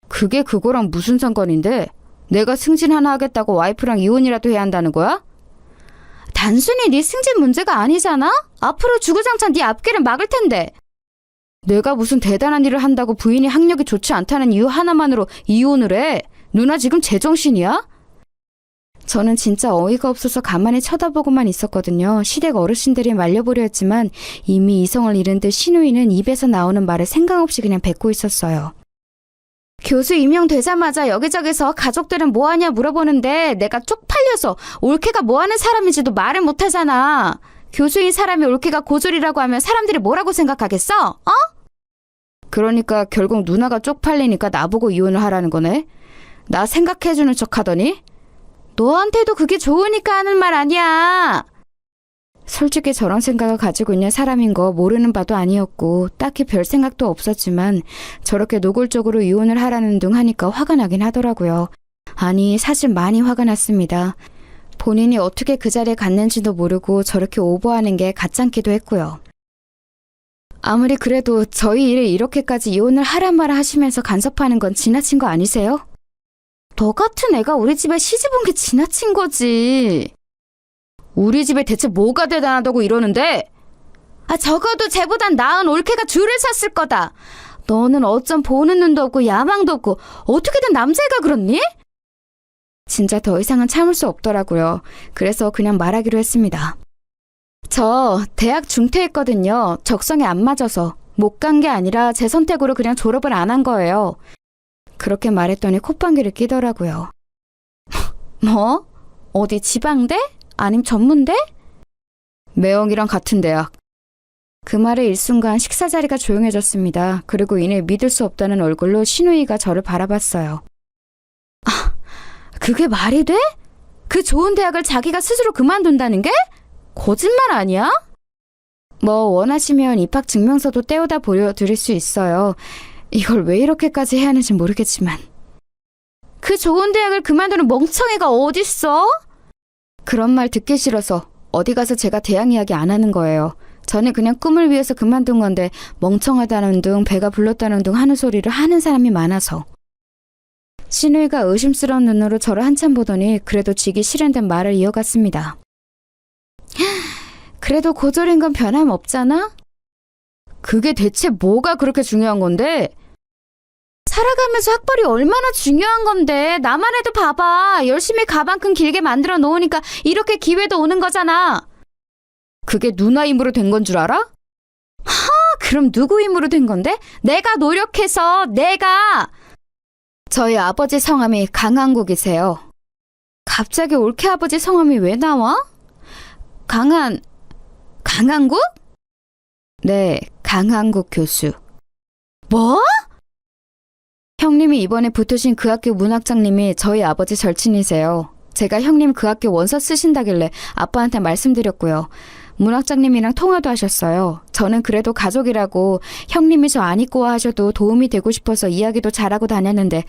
그게 그거랑 무슨 상관인데? 내가 승진 하나 하겠다고 와이프랑 이혼이라도 해야 한다는 거야? 단순히 네 승진 문제가 아니잖아? 앞으로 주구장창 네 앞길을 막을 텐데. 내가 무슨 대단한 일을 한다고 부인이 학력이 좋지 않다는 이유 하나만으로 이혼을 해? 누나 지금 제정신이야? 저는 진짜 어이가 없어서 가만히 쳐다보고만 있었거든요. 시댁 어르신들이 말려보려 했지만 이미 이성을 잃은 듯 신우이는 입에서 나오는 말을 생각 없이 그냥 뱉고 있었어요. 교수 임명되자마자 여기저기서 가족들은 뭐하냐 물어보는데 내가 쪽팔려서 올케가 뭐하는 사람인지도 말을 못하잖아. 교수인 사람이 올케가 고졸이라고 하면 사람들이 뭐라고 생각하겠어? 그러니까 결국 누나가 쪽팔리니까 나보고 이혼을 하라는 거네. 나 생각해주는 척 하더니 너한테도 그게 좋으니까 하는 말 아니야. 솔직히 저런 생각을 가지고 있는 사람인 거 모르는 바도 아니었고 딱히 별 생각도 없었지만 저렇게 노골적으로 이혼을 하라는 둥 하니까 화가 나긴 하더라고요. 아니 사실 많이 화가 났습니다. 본인이 어떻게 그 자리에 갔는지도 모르고 저렇게 오버하는 게 가짱기도 했고요. 아무리 그래도 저희 일을 이렇게까지 이혼을 하란 말을 하시면서 간섭하는 건 지나친 거 아니세요? 너 같은 애가 우리 집에 시집 온 게 지나친 거지. 우리 집에 대체 뭐가 대단하다고 이러는데? 적어도 쟤보단 나은 올케가 줄을 섰을 거다. 너는 어쩜 보는 눈도 없고 야망도 없고 어떻게든 남자애가 그렇니? 진짜 더 이상은 참을 수 없더라고요. 그래서 그냥 말하기로 했습니다. 저 대학 중퇴했거든요. 적성에 안 맞아서. 못 간 게 아니라 제 선택으로 그냥 졸업을 안 한 거예요. 그렇게 말했더니 콧방귀를 끼더라고요. 뭐? 어디 지방대? 아님 전문대? 매형이랑 같은 대학. 그 말에 일순간 식사 자리가 조용해졌습니다. 그리고 이내 믿을 수 없다는 얼굴로 신우이가 저를 바라봤어요. 그게 말이 돼? 그 좋은 대학을 자기가 스스로 그만둔다는 게? 거짓말 아니야? 뭐 원하시면 입학 증명서도 떼어다 보여드릴 수 있어요. 이걸 왜 이렇게까지 해야 하는지 모르겠지만. 그 좋은 대학을 그만두는 멍청이가 어딨어? 그런 말 듣기 싫어서 어디 가서 제가 대학 이야기 안 하는 거예요. 저는 그냥 꿈을 위해서 그만둔 건데 멍청하다는 둥 배가 불렀다는 둥 하는 소리를 하는 사람이 많아서. 신우이가 의심스러운 눈으로 저를 한참 보더니 그래도 지기 싫은 듯 말을 이어갔습니다. 그래도 고졸인 건 변함없잖아? 그게 대체 뭐가 그렇게 중요한 건데? 살아가면서 학벌이 얼마나 중요한 건데. 나만 해도 봐봐. 열심히 가방 끈 길게 만들어 놓으니까 이렇게 기회도 오는 거잖아. 그게 누나 힘으로 된 건 줄 알아? 그럼 누구 힘으로 된 건데? 내가 노력해서. 내가! 저희 아버지 성함이 강한국이세요. 갑자기 올케 아버지 성함이 왜 나와? 강한국? 네, 강한국 교수. 뭐? 형님이 이번에 붙으신 그 학교 문학장님이 저희 아버지 절친이세요. 제가 형님 그 학교 원서 쓰신다길래 아빠한테 말씀드렸고요. 문학장님이랑 통화도 하셨어요. 저는 그래도 가족이라고 형님이 저 안 입고 와 하셔도 도움이 되고 싶어서 이야기도 잘하고 다녔는데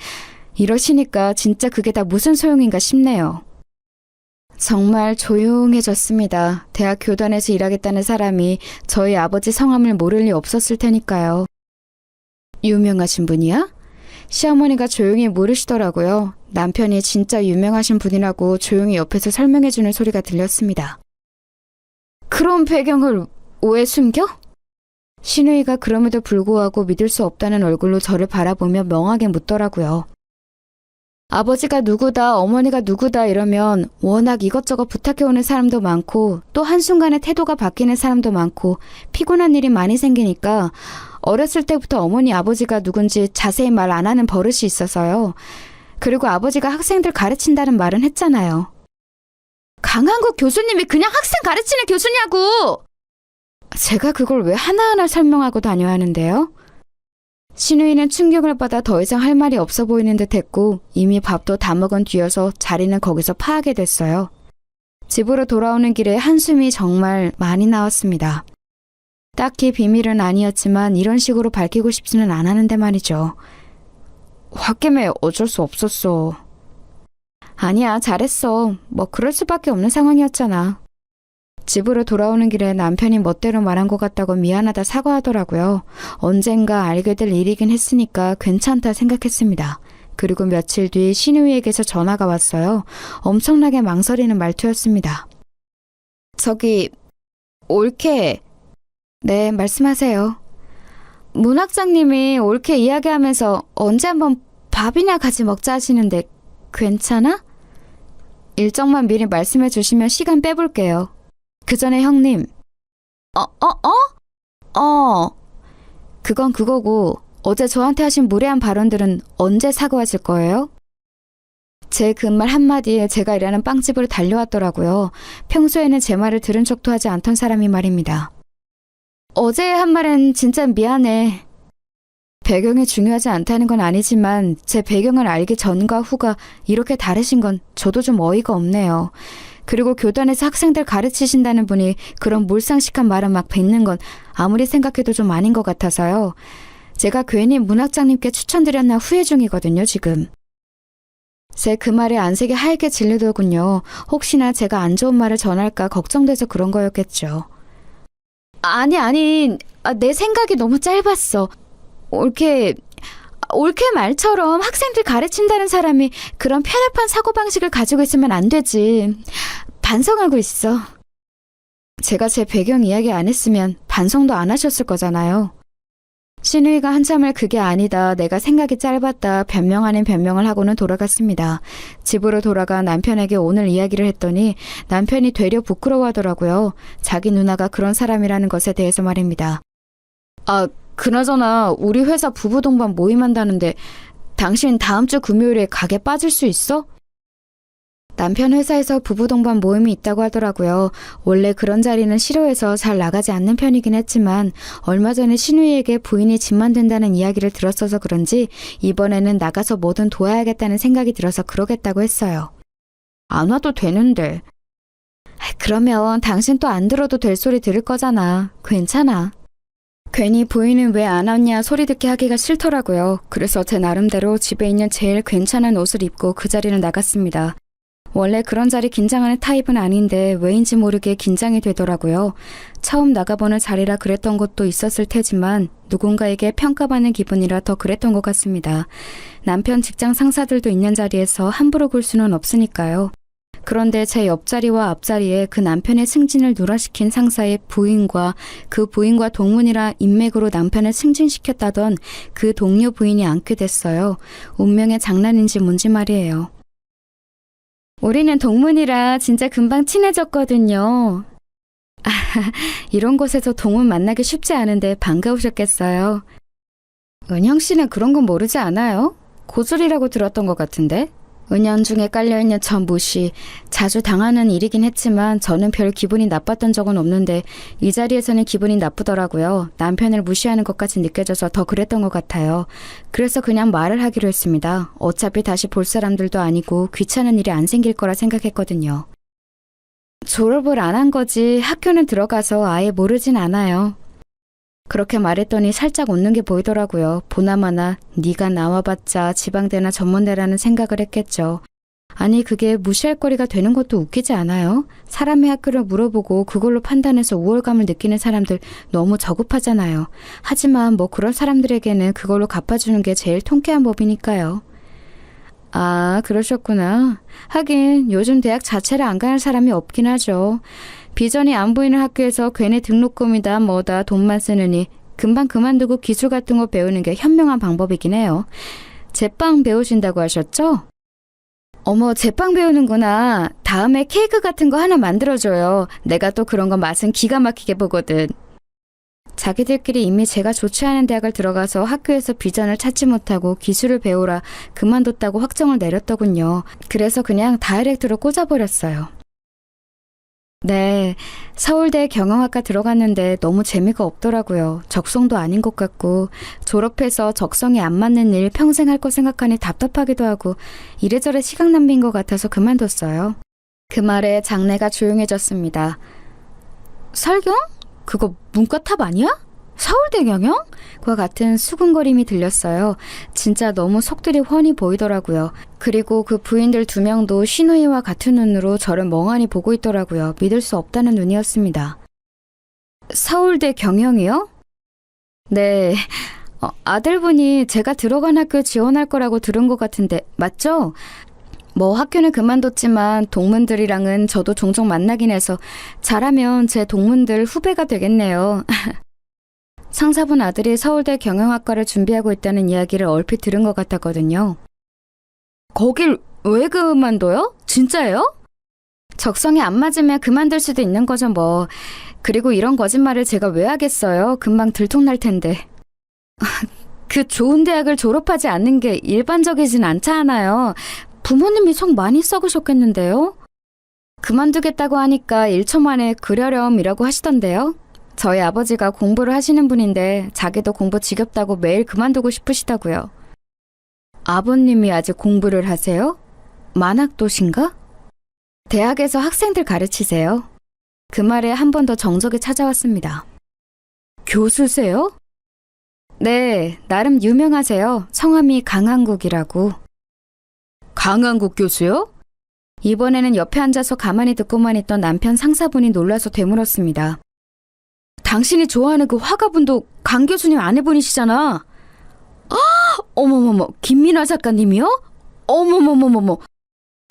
이러시니까 진짜 그게 다 무슨 소용인가 싶네요. 정말 조용해졌습니다. 대학 교단에서 일하겠다는 사람이 저희 아버지 성함을 모를 리 없었을 테니까요. 유명하신 분이야? 시어머니가 조용히 물으시더라고요. 남편이 진짜 유명하신 분이라고 조용히 옆에서 설명해주는 소리가 들렸습니다. 그런 배경을 왜 숨겨? 신우이가 그럼에도 불구하고 믿을 수 없다는 얼굴로 저를 바라보며 멍하게 묻더라고요. 아버지가 누구다, 어머니가 누구다 이러면 워낙 이것저것 부탁해오는 사람도 많고 또 한순간에 태도가 바뀌는 사람도 많고 피곤한 일이 많이 생기니까 어렸을 때부터 어머니 아버지가 누군지 자세히 말 안 하는 버릇이 있어서요. 그리고 아버지가 학생들 가르친다는 말은 했잖아요. 강한국 교수님이 그냥 학생 가르치는 교수냐고! 제가 그걸 왜 하나하나 설명하고 다녀야 하는데요? 신우이는 충격을 받아 더 이상 할 말이 없어 보이는 듯 했고 이미 밥도 다 먹은 뒤여서 자리는 거기서 파하게 됐어요. 집으로 돌아오는 길에 한숨이 정말 많이 나왔습니다. 딱히 비밀은 아니었지만 이런 식으로 밝히고 싶지는 않았는데 말이죠. 홧김에 어쩔 수 없었어. 아니야, 잘했어. 뭐 그럴 수밖에 없는 상황이었잖아. 집으로 돌아오는 길에 남편이 멋대로 말한 것 같다고 미안하다 사과하더라고요. 언젠가 알게 될 일이긴 했으니까 괜찮다 생각했습니다. 그리고 며칠 뒤 신우이에게서 전화가 왔어요. 엄청나게 망설이는 말투였습니다. 저기, 올케. 네, 말씀하세요. 문학장님이 올케 이야기하면서 언제 한번 밥이나 같이 먹자 하시는데 괜찮아? 일정만 미리 말씀해 주시면 시간 빼볼게요. 그 전에 형님. 그건 그거고 어제 저한테 하신 무례한 발언들은 언제 사과하실 거예요? 제 그 말 한마디에 제가 일하는 빵집으로 달려왔더라고요. 평소에는 제 말을 들은 척도 하지 않던 사람이 말입니다. 어제 한 말은 진짜 미안해. 배경이 중요하지 않다는 건 아니지만 제 배경을 알기 전과 후가 이렇게 다르신 건 저도 좀 어이가 없네요. 그리고 교단에서 학생들 가르치신다는 분이 그런 몰상식한 말을 막 뱉는 건 아무리 생각해도 좀 아닌 것 같아서요. 제가 괜히 문학장님께 추천드렸나 후회 중이거든요, 지금. 제 그 말에 안색이 하얗게 질리더군요. 혹시나 제가 안 좋은 말을 전할까 걱정돼서 그런 거였겠죠. 아니, 내 생각이 너무 짧았어. 올케 말처럼 학생들 가르친다는 사람이 그런 편협한 사고방식을 가지고 있으면 안 되지. 반성하고 있어. 제가 제 배경 이야기 안 했으면 반성도 안 하셨을 거잖아요. 신우이가 한참을 그게 아니다, 내가 생각이 짧았다 변명 아닌 변명을 하고는 돌아갔습니다. 집으로 돌아가 남편에게 오늘 이야기를 했더니 남편이 되려 부끄러워하더라고요. 자기 누나가 그런 사람이라는 것에 대해서 말입니다. 그나저나 우리 회사 부부 동반 모임한다는데 당신 다음 주 금요일에 가게 빠질 수 있어? 남편 회사에서 부부 동반 모임이 있다고 하더라고요. 원래 그런 자리는 싫어해서 잘 나가지 않는 편이긴 했지만 얼마 전에 신우이에게 부인이 집만 된다는 이야기를 들었어서 그런지 이번에는 나가서 뭐든 도와야겠다는 생각이 들어서 그러겠다고 했어요. 안 와도 되는데. 그러면 당신 또 안 들어도 될 소리 들을 거잖아. 괜찮아. 괜히 부인은 왜 안 왔냐 소리 듣게 하기가 싫더라고요. 그래서 제 나름대로 집에 있는 제일 괜찮은 옷을 입고 그 자리를 나갔습니다. 원래 그런 자리 긴장하는 타입은 아닌데 왜인지 모르게 긴장이 되더라고요. 처음 나가보는 자리라 그랬던 것도 있었을 테지만 누군가에게 평가받는 기분이라 더 그랬던 것 같습니다. 남편 직장 상사들도 있는 자리에서 함부로 굴 수는 없으니까요. 그런데 제 옆자리와 앞자리에 그 남편의 승진을 누락시킨 상사의 부인과 그 부인과 동문이라 인맥으로 남편을 승진시켰다던 그 동료 부인이 앉게 됐어요. 운명의 장난인지 뭔지 말이에요. 우리는 동문이라 진짜 금방 친해졌거든요. 이런 곳에서 동문 만나기 쉽지 않은데 반가우셨겠어요. 은영 씨는 그런 건 모르지 않아요? 고졸이라고 들었던 것 같은데? 은연중에 깔려있는 저 무시, 자주 당하는 일이긴 했지만 저는 별 기분이 나빴던 적은 없는데 이 자리에서는 기분이 나쁘더라고요. 남편을 무시하는 것까지 느껴져서 더 그랬던 것 같아요. 그래서 그냥 말을 하기로 했습니다. 어차피 다시 볼 사람들도 아니고 귀찮은 일이 안 생길 거라 생각했거든요. 졸업을 안 한 거지 학교는 들어가서 아예 모르진 않아요. 그렇게 말했더니 살짝 웃는 게 보이더라고요. 보나마나 네가 나와봤자 지방대나 전문대라는 생각을 했겠죠. 아니 그게 무시할 거리가 되는 것도 웃기지 않아요? 사람의 학교를 물어보고 그걸로 판단해서 우월감을 느끼는 사람들 너무 저급하잖아요. 하지만 뭐 그런 사람들에게는 그걸로 갚아주는 게 제일 통쾌한 법이니까요. 아, 그러셨구나. 하긴 요즘 대학 자체를 안 가는 사람이 없긴 하죠. 비전이 안 보이는 학교에서 괜히 등록금이다 뭐다 돈만 쓰느니 금방 그만두고 기술 같은 거 배우는 게 현명한 방법이긴 해요. 제빵 배우신다고 하셨죠? 어머, 제빵 배우는구나. 다음에 케이크 같은 거 하나 만들어줘요. 내가 또 그런 거 맛은 기가 막히게 보거든. 자기들끼리 이미 제가 좋지 않은 대학을 들어가서 학교에서 비전을 찾지 못하고 기술을 배우라 그만뒀다고 확정을 내렸더군요. 그래서 그냥 다이렉트로 꽂아버렸어요. 네, 서울대 경영학과 들어갔는데 너무 재미가 없더라고요. 적성도 아닌 것 같고 졸업해서 적성에 안 맞는 일 평생 할 거 생각하니 답답하기도 하고 이래저래 시간 낭비인 것 같아서 그만뒀어요. 그 말에 장내가 조용해졌습니다. 설경? 그거 문과탑 아니야? 서울대 경영? 과 같은 수군거림이 들렸어요. 진짜 너무 속들이 훤히 보이더라고요. 그리고 그 부인들 2명도 신우이와 같은 눈으로 저를 멍하니 보고 있더라고요. 믿을 수 없다는 눈이었습니다. 서울대 경영이요? 네. 아들분이 제가 들어간 학교 지원할 거라고 들은 것 같은데 맞죠? 뭐 학교는 그만뒀지만 동문들이랑은 저도 종종 만나긴 해서 잘하면 제 동문들 후배가 되겠네요. 상사분 아들이 서울대 경영학과를 준비하고 있다는 이야기를 얼핏 들은 것 같았거든요. 거길 왜 그만둬요? 진짜예요? 적성에 안 맞으면 그만둘 수도 있는 거죠 뭐. 그리고 이런 거짓말을 제가 왜 하겠어요? 금방 들통날 텐데. 그 좋은 대학을 졸업하지 않는 게 일반적이진 않잖아요. 부모님이 속 많이 썩으셨겠는데요? 그만두겠다고 하니까 1초 만에 그러렴이라고 하시던데요. 저희 아버지가 공부를 하시는 분인데 자기도 공부 지겹다고 매일 그만두고 싶으시다고요. 아버님이 아직 공부를 하세요? 만학도신가? 대학에서 학생들 가르치세요. 그 말에 한 번 더 정적이 찾아왔습니다. 교수세요? 네, 나름 유명하세요. 성함이 강한국이라고. 강한국 교수요? 이번에는 옆에 앉아서 가만히 듣고만 있던 남편 상사분이 놀라서 되물었습니다. 당신이 좋아하는 그 화가분도 강 교수님 아내분이시잖아. 아, 어머머머, 김민아 작가님이요? 어머머머머머.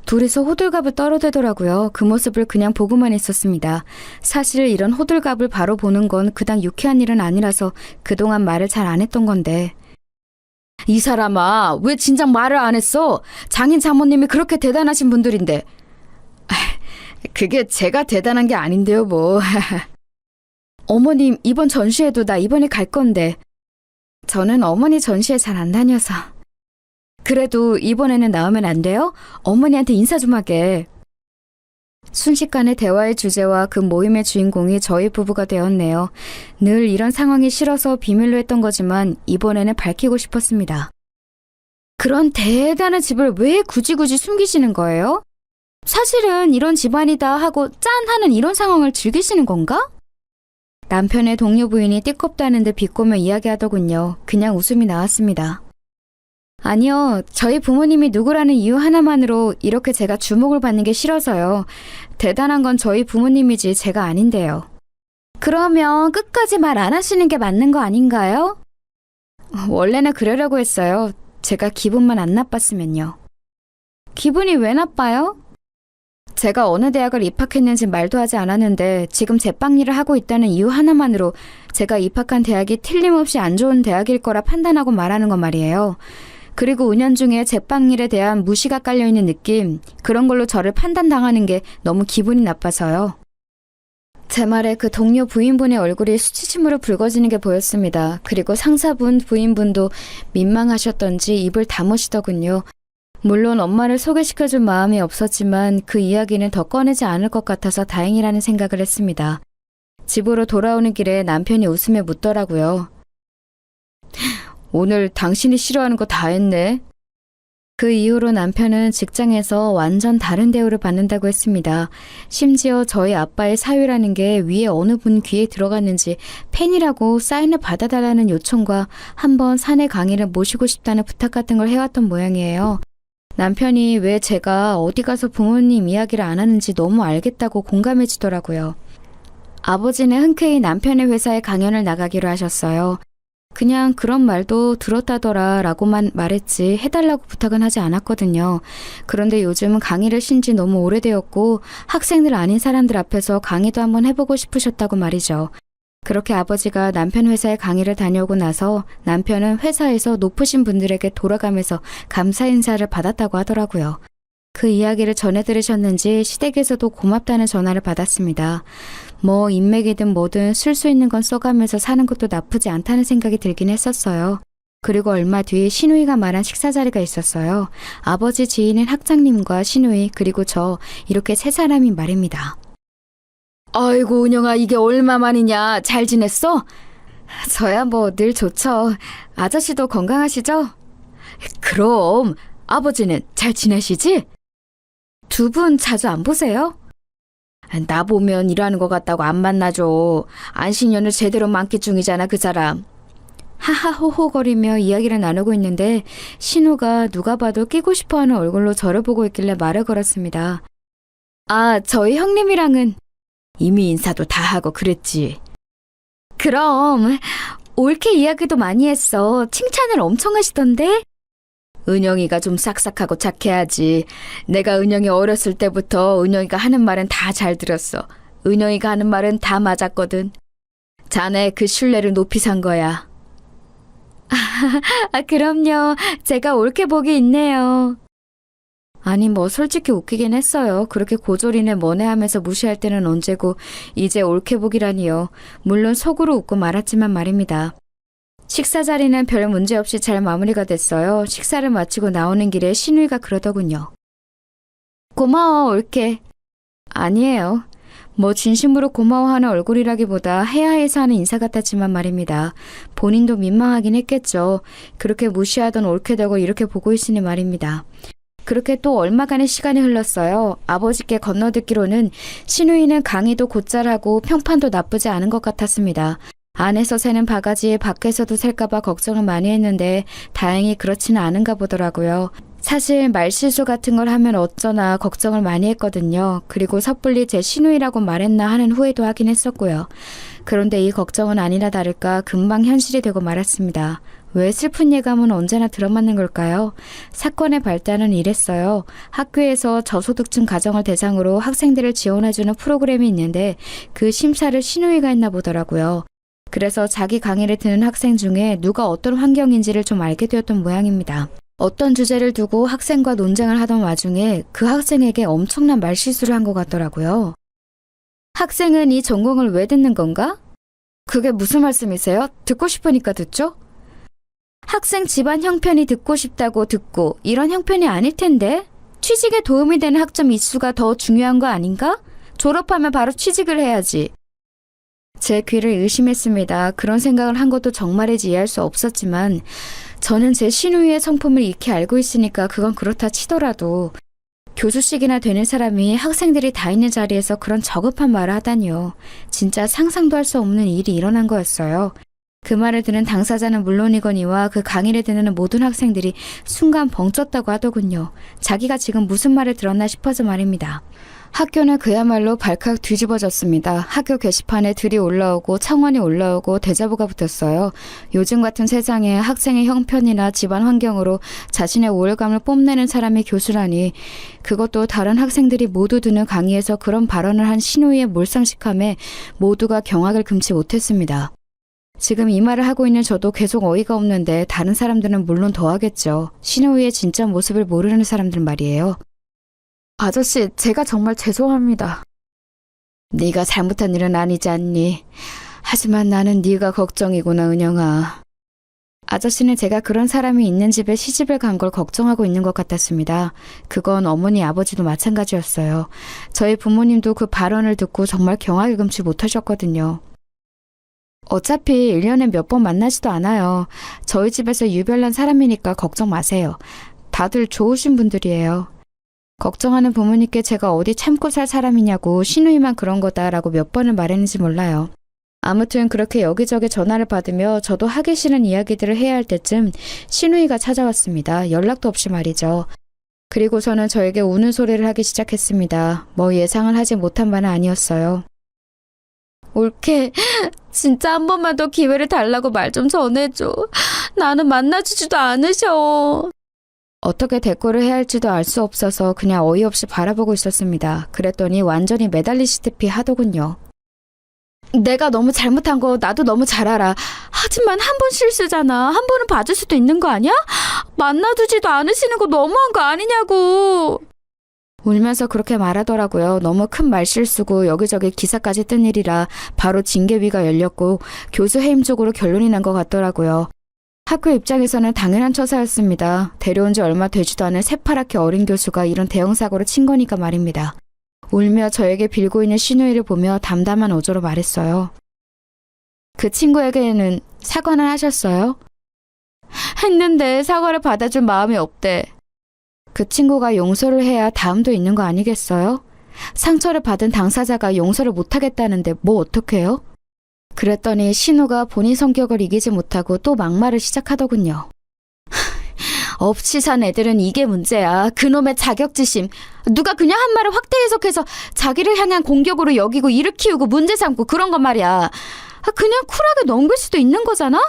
둘이서 호들갑을 떨어대더라고요. 그 모습을 그냥 보고만 있었습니다. 사실 이런 호들갑을 바로 보는 건 그닥 유쾌한 일은 아니라서 그동안 말을 잘 안 했던 건데. 이 사람아, 왜 진작 말을 안 했어? 장인 장모님이 그렇게 대단하신 분들인데. 그게 제가 대단한 게 아닌데요, 뭐. 어머님, 이번 전시회도 나 이번에 갈 건데. 저는 어머니 전시회 잘 안 다녀서. 그래도 이번에는 나오면 안 돼요? 어머니한테 인사 좀 하게. 순식간에 대화의 주제와 그 모임의 주인공이 저희 부부가 되었네요. 늘 이런 상황이 싫어서 비밀로 했던 거지만 이번에는 밝히고 싶었습니다. 그런 대단한 집을 왜 굳이 숨기시는 거예요? 사실은 이런 집안이다 하고 짠 하는 이런 상황을 즐기시는 건가? 남편의 동료 부인이 띠껍다는데 비꼬며 이야기하더군요. 그냥 웃음이 나왔습니다. 아니요, 저희 부모님이 누구라는 이유 하나만으로 이렇게 제가 주목을 받는 게 싫어서요. 대단한 건 저희 부모님이지 제가 아닌데요. 그러면 끝까지 말 안 하시는 게 맞는 거 아닌가요? 원래는 그러려고 했어요. 제가 기분만 안 나빴으면요. 기분이 왜 나빠요? 제가 어느 대학을 입학했는지 말도 하지 않았는데 지금 제빵 일을 하고 있다는 이유 하나만으로 제가 입학한 대학이 틀림없이 안 좋은 대학일 거라 판단하고 말하는 건 말이에요. 그리고 은연중에 제빵 일에 대한 무시가 깔려있는 느낌, 그런 걸로 저를 판단당하는 게 너무 기분이 나빠서요. 제 말에 그 동료 부인분의 얼굴이 수치심으로 붉어지는 게 보였습니다. 그리고 상사분, 부인분도 민망하셨던지 입을 다무시더군요. 물론 엄마를 소개시켜줄 마음이 없었지만 그 이야기는 더 꺼내지 않을 것 같아서 다행이라는 생각을 했습니다. 집으로 돌아오는 길에 남편이 웃으며 묻더라고요. 오늘 당신이 싫어하는 거 다 했네. 그 이후로 남편은 직장에서 완전 다른 대우를 받는다고 했습니다. 심지어 저희 아빠의 사유라는 게 위에 어느 분 귀에 들어갔는지 팬이라고 사인을 받아달라는 요청과 한번 사내 강의를 모시고 싶다는 부탁 같은 걸 해왔던 모양이에요. 남편이 왜 제가 어디 가서 부모님 이야기를 안 하는지 너무 알겠다고 공감해 주더라고요. 아버지는 흔쾌히 남편의 회사에 강연을 나가기로 하셨어요. 그냥 그런 말도 들었다더라 라고만 말했지 해달라고 부탁은 하지 않았거든요. 그런데 요즘은 강의를 쉰 지 너무 오래되었고 학생들 아닌 사람들 앞에서 강의도 한번 해보고 싶으셨다고 말이죠. 그렇게 아버지가 남편 회사에 강의를 다녀오고 나서 남편은 회사에서 높으신 분들에게 돌아가면서 감사 인사를 받았다고 하더라고요. 그 이야기를 전해 들으셨는지 시댁에서도 고맙다는 전화를 받았습니다. 뭐 인맥이든 뭐든 쓸 수 있는 건 써가면서 사는 것도 나쁘지 않다는 생각이 들긴 했었어요. 그리고 얼마 뒤 시누이가 말한 식사 자리가 있었어요. 아버지 지인인 학장님과 시누이 그리고 저 이렇게 세 사람이 말입니다. 아이고 은영아 이게 얼마만이냐 잘 지냈어? 저야 뭐 늘 좋죠. 아저씨도 건강하시죠? 그럼 아버지는 잘 지내시지? 두 분 자주 안 보세요? 나 보면 일하는 것 같다고 안 만나죠. 안식년을 제대로 만끽 중이잖아 그 사람. 하하호호거리며 이야기를 나누고 있는데 신우가 누가 봐도 끼고 싶어하는 얼굴로 저를 보고 있길래 말을 걸었습니다. 아 저희 형님이랑은 이미 인사도 다 하고 그랬지. 그럼 옳게 이야기도 많이 했어. 칭찬을 엄청 하시던데? 은영이가 좀 싹싹하고 착해야지. 내가 은영이 어렸을 때부터 은영이가 하는 말은 다 잘 들었어. 은영이가 하는 말은 다 맞았거든. 자네 그 신뢰를 높이 산 거야. 아, 그럼요. 제가 옳게 복이 있네요. 아니 뭐 솔직히 웃기긴 했어요. 그렇게 고졸이네 뭐네 하면서 무시할 때는 언제고 이제 옳게 복이라니요. 물론 속으로 웃고 말았지만 말입니다. 식사 자리는 별 문제 없이 잘 마무리가 됐어요. 식사를 마치고 나오는 길에 신우이가 그러더군요. 고마워 옳게. 아니에요. 뭐 진심으로 고마워하는 얼굴이라기보다 해야 해서 하는 인사 같았지만 말입니다. 본인도 민망하긴 했겠죠. 그렇게 무시하던 옳게 되고 이렇게 보고 있으니 말입니다. 그렇게 또 얼마간의 시간이 흘렀어요. 아버지께 건너듣기로는 신우이는 강의도 곧잘하고 평판도 나쁘지 않은 것 같았습니다. 안에서 새는 바가지에 밖에서도 셀까봐 걱정을 많이 했는데 다행히 그렇지는 않은가 보더라고요. 사실 말실수 같은 걸 하면 어쩌나 걱정을 많이 했거든요. 그리고 섣불리 제 신우이라고 말했나 하는 후회도 하긴 했었고요. 그런데 이 걱정은 아니나 다를까 금방 현실이 되고 말았습니다. 왜 슬픈 예감은 언제나 들어맞는 걸까요? 사건의 발단은 이랬어요. 학교에서 저소득층 가정을 대상으로 학생들을 지원해주는 프로그램이 있는데 그 심사를 신우이가 했나 보더라고요. 그래서 자기 강의를 듣는 학생 중에 누가 어떤 환경인지를 좀 알게 되었던 모양입니다. 어떤 주제를 두고 학생과 논쟁을 하던 와중에 그 학생에게 엄청난 말실수를 한 것 같더라고요. 학생은 이 전공을 왜 듣는 건가? 그게 무슨 말씀이세요? 듣고 싶으니까 듣죠? 학생 집안 형편이 듣고 싶다고 듣고 이런 형편이 아닐 텐데? 취직에 도움이 되는 학점 이수가 더 중요한 거 아닌가? 졸업하면 바로 취직을 해야지. 제 귀를 의심했습니다. 그런 생각을 한 것도 정말이지 이해할 수 없었지만 저는 제 신우이의 성품을 익히 알고 있으니까 그건 그렇다 치더라도 교수직이나 되는 사람이 학생들이 다 있는 자리에서 그런 저급한 말을 하다니요. 진짜 상상도 할 수 없는 일이 일어난 거였어요. 그 말을 들은 당사자는 물론이거니와 그 강의를 듣는 모든 학생들이 순간 벙쪘다고 하더군요. 자기가 지금 무슨 말을 들었나 싶어서 말입니다. 학교는 그야말로 발칵 뒤집어졌습니다. 학교 게시판에 들이 올라오고 청원이 올라오고 대자보가 붙었어요. 요즘 같은 세상에 학생의 형편이나 집안 환경으로 자신의 우월감을 뽐내는 사람이 교수라니, 그것도 다른 학생들이 모두 듣는 강의에서 그런 발언을 한 신우이의 몰상식함에 모두가 경악을 금치 못했습니다. 지금 이 말을 하고 있는 저도 계속 어이가 없는데 다른 사람들은 물론 더하겠죠. 신우이의 진짜 모습을 모르는 사람들 말이에요. 아저씨, 제가 정말 죄송합니다. 네가 잘못한 일은 아니지 않니? 하지만 나는 네가 걱정이구나, 은영아. 아저씨는 제가 그런 사람이 있는 집에 시집을 간 걸 걱정하고 있는 것 같았습니다. 그건 어머니, 아버지도 마찬가지였어요. 저희 부모님도 그 발언을 듣고 정말 경악을 금치 못하셨거든요. 어차피 1년에 몇 번 만나지도 않아요. 저희 집에서 유별난 사람이니까 걱정 마세요. 다들 좋으신 분들이에요. 걱정하는 부모님께 제가 어디 참고 살 사람이냐고 신우이만 그런 거다라고 몇 번을 말했는지 몰라요. 아무튼 그렇게 여기저기 전화를 받으며 저도 하기 싫은 이야기들을 해야 할 때쯤 신우이가 찾아왔습니다. 연락도 없이 말이죠. 그리고서는 저에게 우는 소리를 하기 시작했습니다. 뭐 예상을 하지 못한 바는 아니었어요. 올케, 진짜 한 번만 더 기회를 달라고 말 좀 전해줘. 나는 만나주지도 않으셔. 어떻게 대꾸를 해야 할지도 알 수 없어서 그냥 어이없이 바라보고 있었습니다. 그랬더니 완전히 매달리시듯이 하더군요. 내가 너무 잘못한 거 나도 너무 잘 알아. 하지만 한 번 실수잖아. 한 번은 봐줄 수도 있는 거 아니야? 만나주지도 않으시는 거 너무한 거 아니냐고. 울면서 그렇게 말하더라고요. 너무 큰 말실수고 여기저기 기사까지 뜬 일이라 바로 징계위가 열렸고 교수 해임 쪽으로 결론이 난 것 같더라고요. 학교 입장에서는 당연한 처사였습니다. 데려온 지 얼마 되지도 않은 새파랗게 어린 교수가 이런 대형 사고를 친 거니까 말입니다. 울며 저에게 빌고 있는 신우이를 보며 담담한 어조로 말했어요. 그 친구에게는 사과는 하셨어요? 했는데 사과를 받아줄 마음이 없대. 그 친구가 용서를 해야 다음도 있는 거 아니겠어요? 상처를 받은 당사자가 용서를 못하겠다는데 뭐 어떡해요? 그랬더니 신우가 본인 성격을 이기지 못하고 또 막말을 시작하더군요. 없이 산 애들은 이게 문제야. 그놈의 자격지심. 누가 그냥 한 말을 확대 해석해서 자기를 향한 공격으로 여기고 일을 키우고 문제 삼고 그런 거 말이야. 그냥 쿨하게 넘길 수도 있는 거잖아?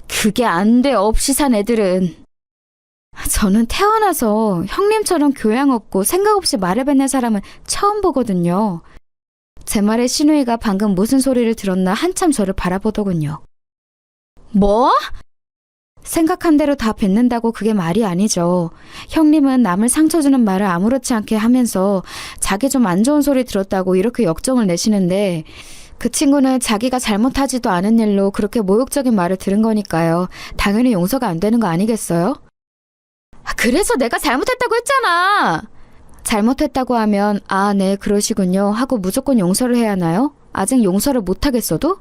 그게 안 돼, 없이 산 애들은. 저는 태어나서 형님처럼 교양 없고 생각 없이 말을 뱉는 사람은 처음 보거든요. 제 말에 신우이가 방금 무슨 소리를 들었나 한참 저를 바라보더군요. 뭐? 생각한 대로 다 뱉는다고 그게 말이 아니죠. 형님은 남을 상처 주는 말을 아무렇지 않게 하면서 자기 좀 안 좋은 소리 들었다고 이렇게 역정을 내시는데, 그 친구는 자기가 잘못하지도 않은 일로 그렇게 모욕적인 말을 들은 거니까요. 당연히 용서가 안 되는 거 아니겠어요? 그래서 내가 잘못했다고 했잖아. 잘못했다고 하면 아, 네, 그러시군요 하고 무조건 용서를 해야 하나요? 아직 용서를 못하겠어도?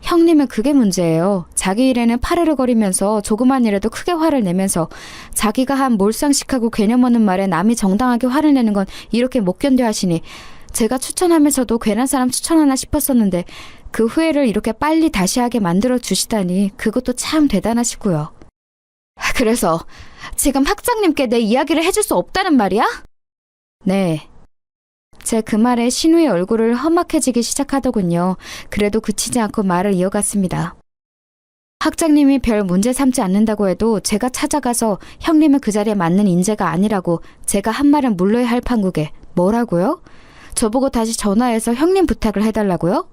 형님은 그게 문제예요. 자기 일에는 파르르 거리면서 조그만 일에도 크게 화를 내면서 자기가 한 몰상식하고 개념 없는 말에 남이 정당하게 화를 내는 건 이렇게 못 견뎌 하시니 제가 추천하면서도 괜한 사람 추천하나 싶었었는데 그 후회를 이렇게 빨리 다시 하게 만들어 주시다니 그것도 참 대단하시고요. 그래서 지금 학장님께 내 이야기를 해줄 수 없다는 말이야? 네. 제 그 말에 신우의 얼굴을 험악해지기 시작하더군요. 그래도 그치지 않고 말을 이어갔습니다. 학장님이 별 문제 삼지 않는다고 해도 제가 찾아가서 형님은 그 자리에 맞는 인재가 아니라고 제가 한 말은 물러야 할 판국에 뭐라고요? 저보고 다시 전화해서 형님 부탁을 해달라고요?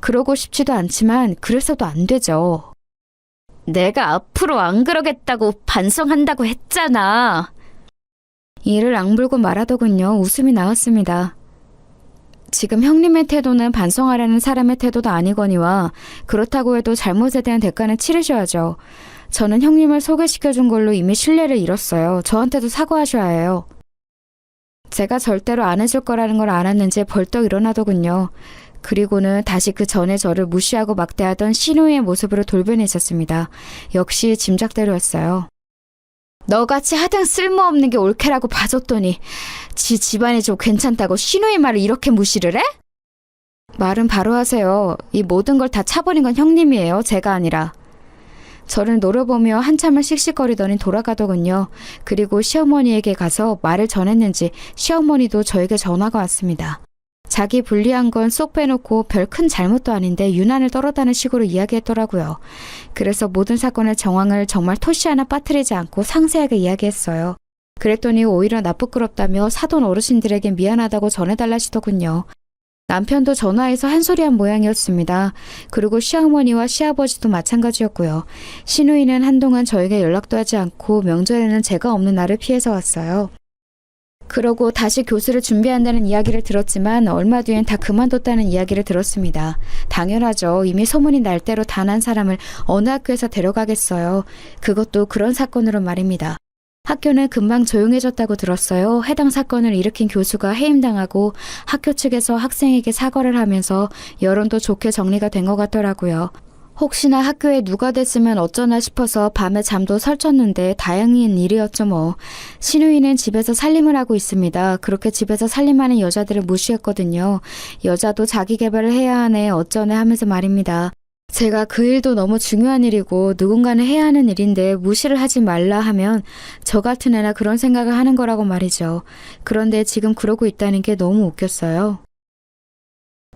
그러고 싶지도 않지만 그래서도 안 되죠. 내가 앞으로 안 그러겠다고 반성한다고 했잖아. 이를 앙불고 말하더군요. 웃음이 나왔습니다. 지금 형님의 태도는 반성하려는 사람의 태도도 아니거니와 그렇다고 해도 잘못에 대한 대가는 치르셔야죠. 저는 형님을 소개시켜준 걸로 이미 신뢰를 잃었어요. 저한테도 사과하셔야 해요. 제가 절대로 안 해줄 거라는 걸 알았는지 벌떡 일어나더군요. 그리고는 다시 그 전에 저를 무시하고 막대하던 신우의 모습으로 돌변해 있었습니다. 역시 짐작대로였어요. 너같이 하등 쓸모없는 게 옳게라고 봐줬더니 지 집안이 좀 괜찮다고 신우의 말을 이렇게 무시를 해? 말은 바로 하세요. 이 모든 걸 다 차버린 건 형님이에요. 제가 아니라. 저를 노려보며 한참을 씩씩거리더니 돌아가더군요. 그리고 시어머니에게 가서 말을 전했는지 시어머니도 저에게 전화가 왔습니다. 자기 불리한 건 쏙 빼놓고 별 큰 잘못도 아닌데 유난을 떨었다는 식으로 이야기했더라고요. 그래서 모든 사건의 정황을 정말 토시 하나 빠뜨리지 않고 상세하게 이야기했어요. 그랬더니 오히려 나쁘끄럽다며 사돈 어르신들에게 미안하다고 전해달라시더군요. 남편도 전화해서 한 소리 한 모양이었습니다. 그리고 시어머니와 시아버지도 마찬가지였고요. 시누이는 한동안 저에게 연락도 하지 않고 명절에는 제가 없는 날을 피해서 왔어요. 그러고 다시 교수를 준비한다는 이야기를 들었지만 얼마 뒤엔 다 그만뒀다는 이야기를 들었습니다. 당연하죠. 이미 소문이 날 대로 단 한 사람을 어느 학교에서 데려가겠어요. 그것도 그런 사건으로 말입니다. 학교는 금방 조용해졌다고 들었어요. 해당 사건을 일으킨 교수가 해임당하고 학교 측에서 학생에게 사과를 하면서 여론도 좋게 정리가 된 것 같더라고요. 혹시나 학교에 누가 됐으면 어쩌나 싶어서 밤에 잠도 설쳤는데 다행인 일이었죠 뭐. 시누이는 집에서 살림을 하고 있습니다. 그렇게 집에서 살림하는 여자들을 무시했거든요. 여자도 자기 개발을 해야 하네 어쩌네 하면서 말입니다. 제가 그 일도 너무 중요한 일이고 누군가는 해야 하는 일인데 무시를 하지 말라 하면 저 같은 애나 그런 생각을 하는 거라고 말이죠. 그런데 지금 그러고 있다는 게 너무 웃겼어요.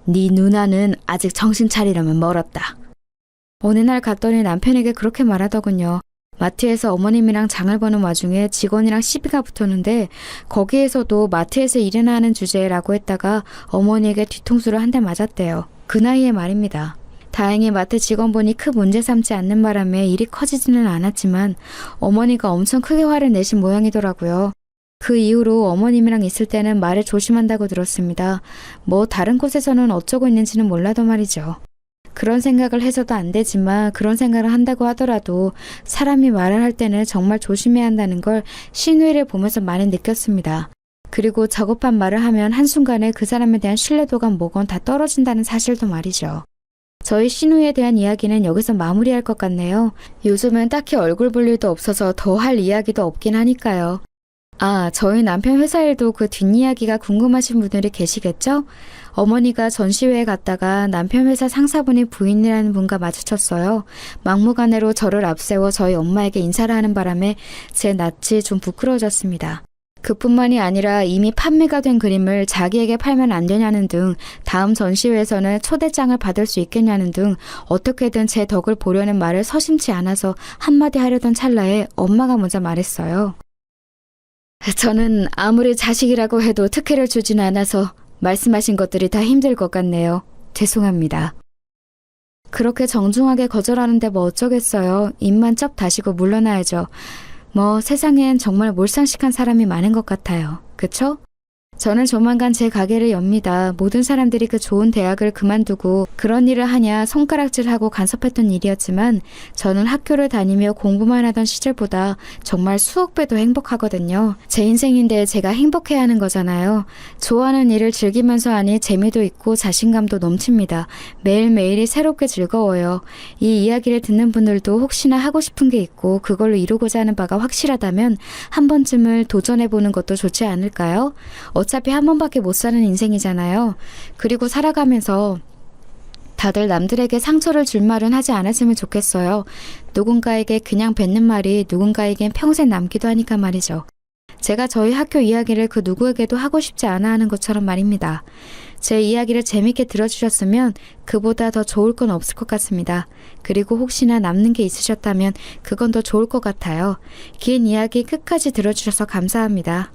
네 누나는 아직 정신 차리려면 멀었다. 어느 날 갔더니 남편에게 그렇게 말하더군요. 마트에서 어머님이랑 장을 보는 와중에 직원이랑 시비가 붙었는데 거기에서도 마트에서 일이나 하는 주제라고 했다가 어머니에게 뒤통수를 한 대 맞았대요. 그 나이에 말입니다. 다행히 마트 직원분이 큰 문제 삼지 않는 바람에 일이 커지지는 않았지만 어머니가 엄청 크게 화를 내신 모양이더라고요. 그 이후로 어머님이랑 있을 때는 말을 조심한다고 들었습니다. 뭐 다른 곳에서는 어쩌고 있는지는 몰라도 말이죠. 그런 생각을 해서도 안 되지만 그런 생각을 한다고 하더라도 사람이 말을 할 때는 정말 조심해야 한다는 걸 시누이를 보면서 많이 느꼈습니다. 그리고 저급한 말을 하면 한순간에 그 사람에 대한 신뢰도가 뭐건 다 떨어진다는 사실도 말이죠. 저희 시누이에 대한 이야기는 여기서 마무리할 것 같네요. 요즘은 딱히 얼굴 볼 일도 없어서 더 할 이야기도 없긴 하니까요. 아, 저희 남편 회사 일도 그 뒷이야기가 궁금하신 분들이 계시겠죠? 어머니가 전시회에 갔다가 남편 회사 상사분이 부인이라는 분과 마주쳤어요. 막무가내로 저를 앞세워 저희 엄마에게 인사를 하는 바람에 제 낯이 좀 부끄러워졌습니다. 그뿐만이 아니라 이미 판매가 된 그림을 자기에게 팔면 안 되냐는 등 다음 전시회에서는 초대장을 받을 수 있겠냐는 등 어떻게든 제 덕을 보려는 말을 서심치 않아서 한마디 하려던 찰나에 엄마가 먼저 말했어요. 저는 아무리 자식이라고 해도 특혜를 주진 않아서 말씀하신 것들이 다 힘들 것 같네요. 죄송합니다. 그렇게 정중하게 거절하는데 뭐 어쩌겠어요. 입만 쩍 다시고 물러나야죠. 뭐 세상엔 정말 몰상식한 사람이 많은 것 같아요. 그쵸? 저는 조만간 제 가게를 엽니다. 모든 사람들이 그 좋은 대학을 그만두고 그런 일을 하냐 손가락질하고 간섭했던 일이었지만 저는 학교를 다니며 공부만 하던 시절보다 정말 수억 배도 행복하거든요. 제 인생인데 제가 행복해야 하는 거잖아요. 좋아하는 일을 즐기면서 하니 재미도 있고 자신감도 넘칩니다. 매일매일이 새롭게 즐거워요. 이 이야기를 듣는 분들도 혹시나 하고 싶은 게 있고 그걸로 이루고자 하는 바가 확실하다면 한 번쯤을 도전해보는 것도 좋지 않을까요? 어차피 한 번밖에 못 사는 인생이잖아요. 그리고 살아가면서 다들 남들에게 상처를 줄 말은 하지 않았으면 좋겠어요. 누군가에게 그냥 뱉는 말이 누군가에겐 평생 남기도 하니까 말이죠. 제가 저희 학교 이야기를 그 누구에게도 하고 싶지 않아 하는 것처럼 말입니다. 제 이야기를 재밌게 들어주셨으면 그보다 더 좋을 건 없을 것 같습니다. 그리고 혹시나 남는 게 있으셨다면 그건 더 좋을 것 같아요. 긴 이야기 끝까지 들어주셔서 감사합니다.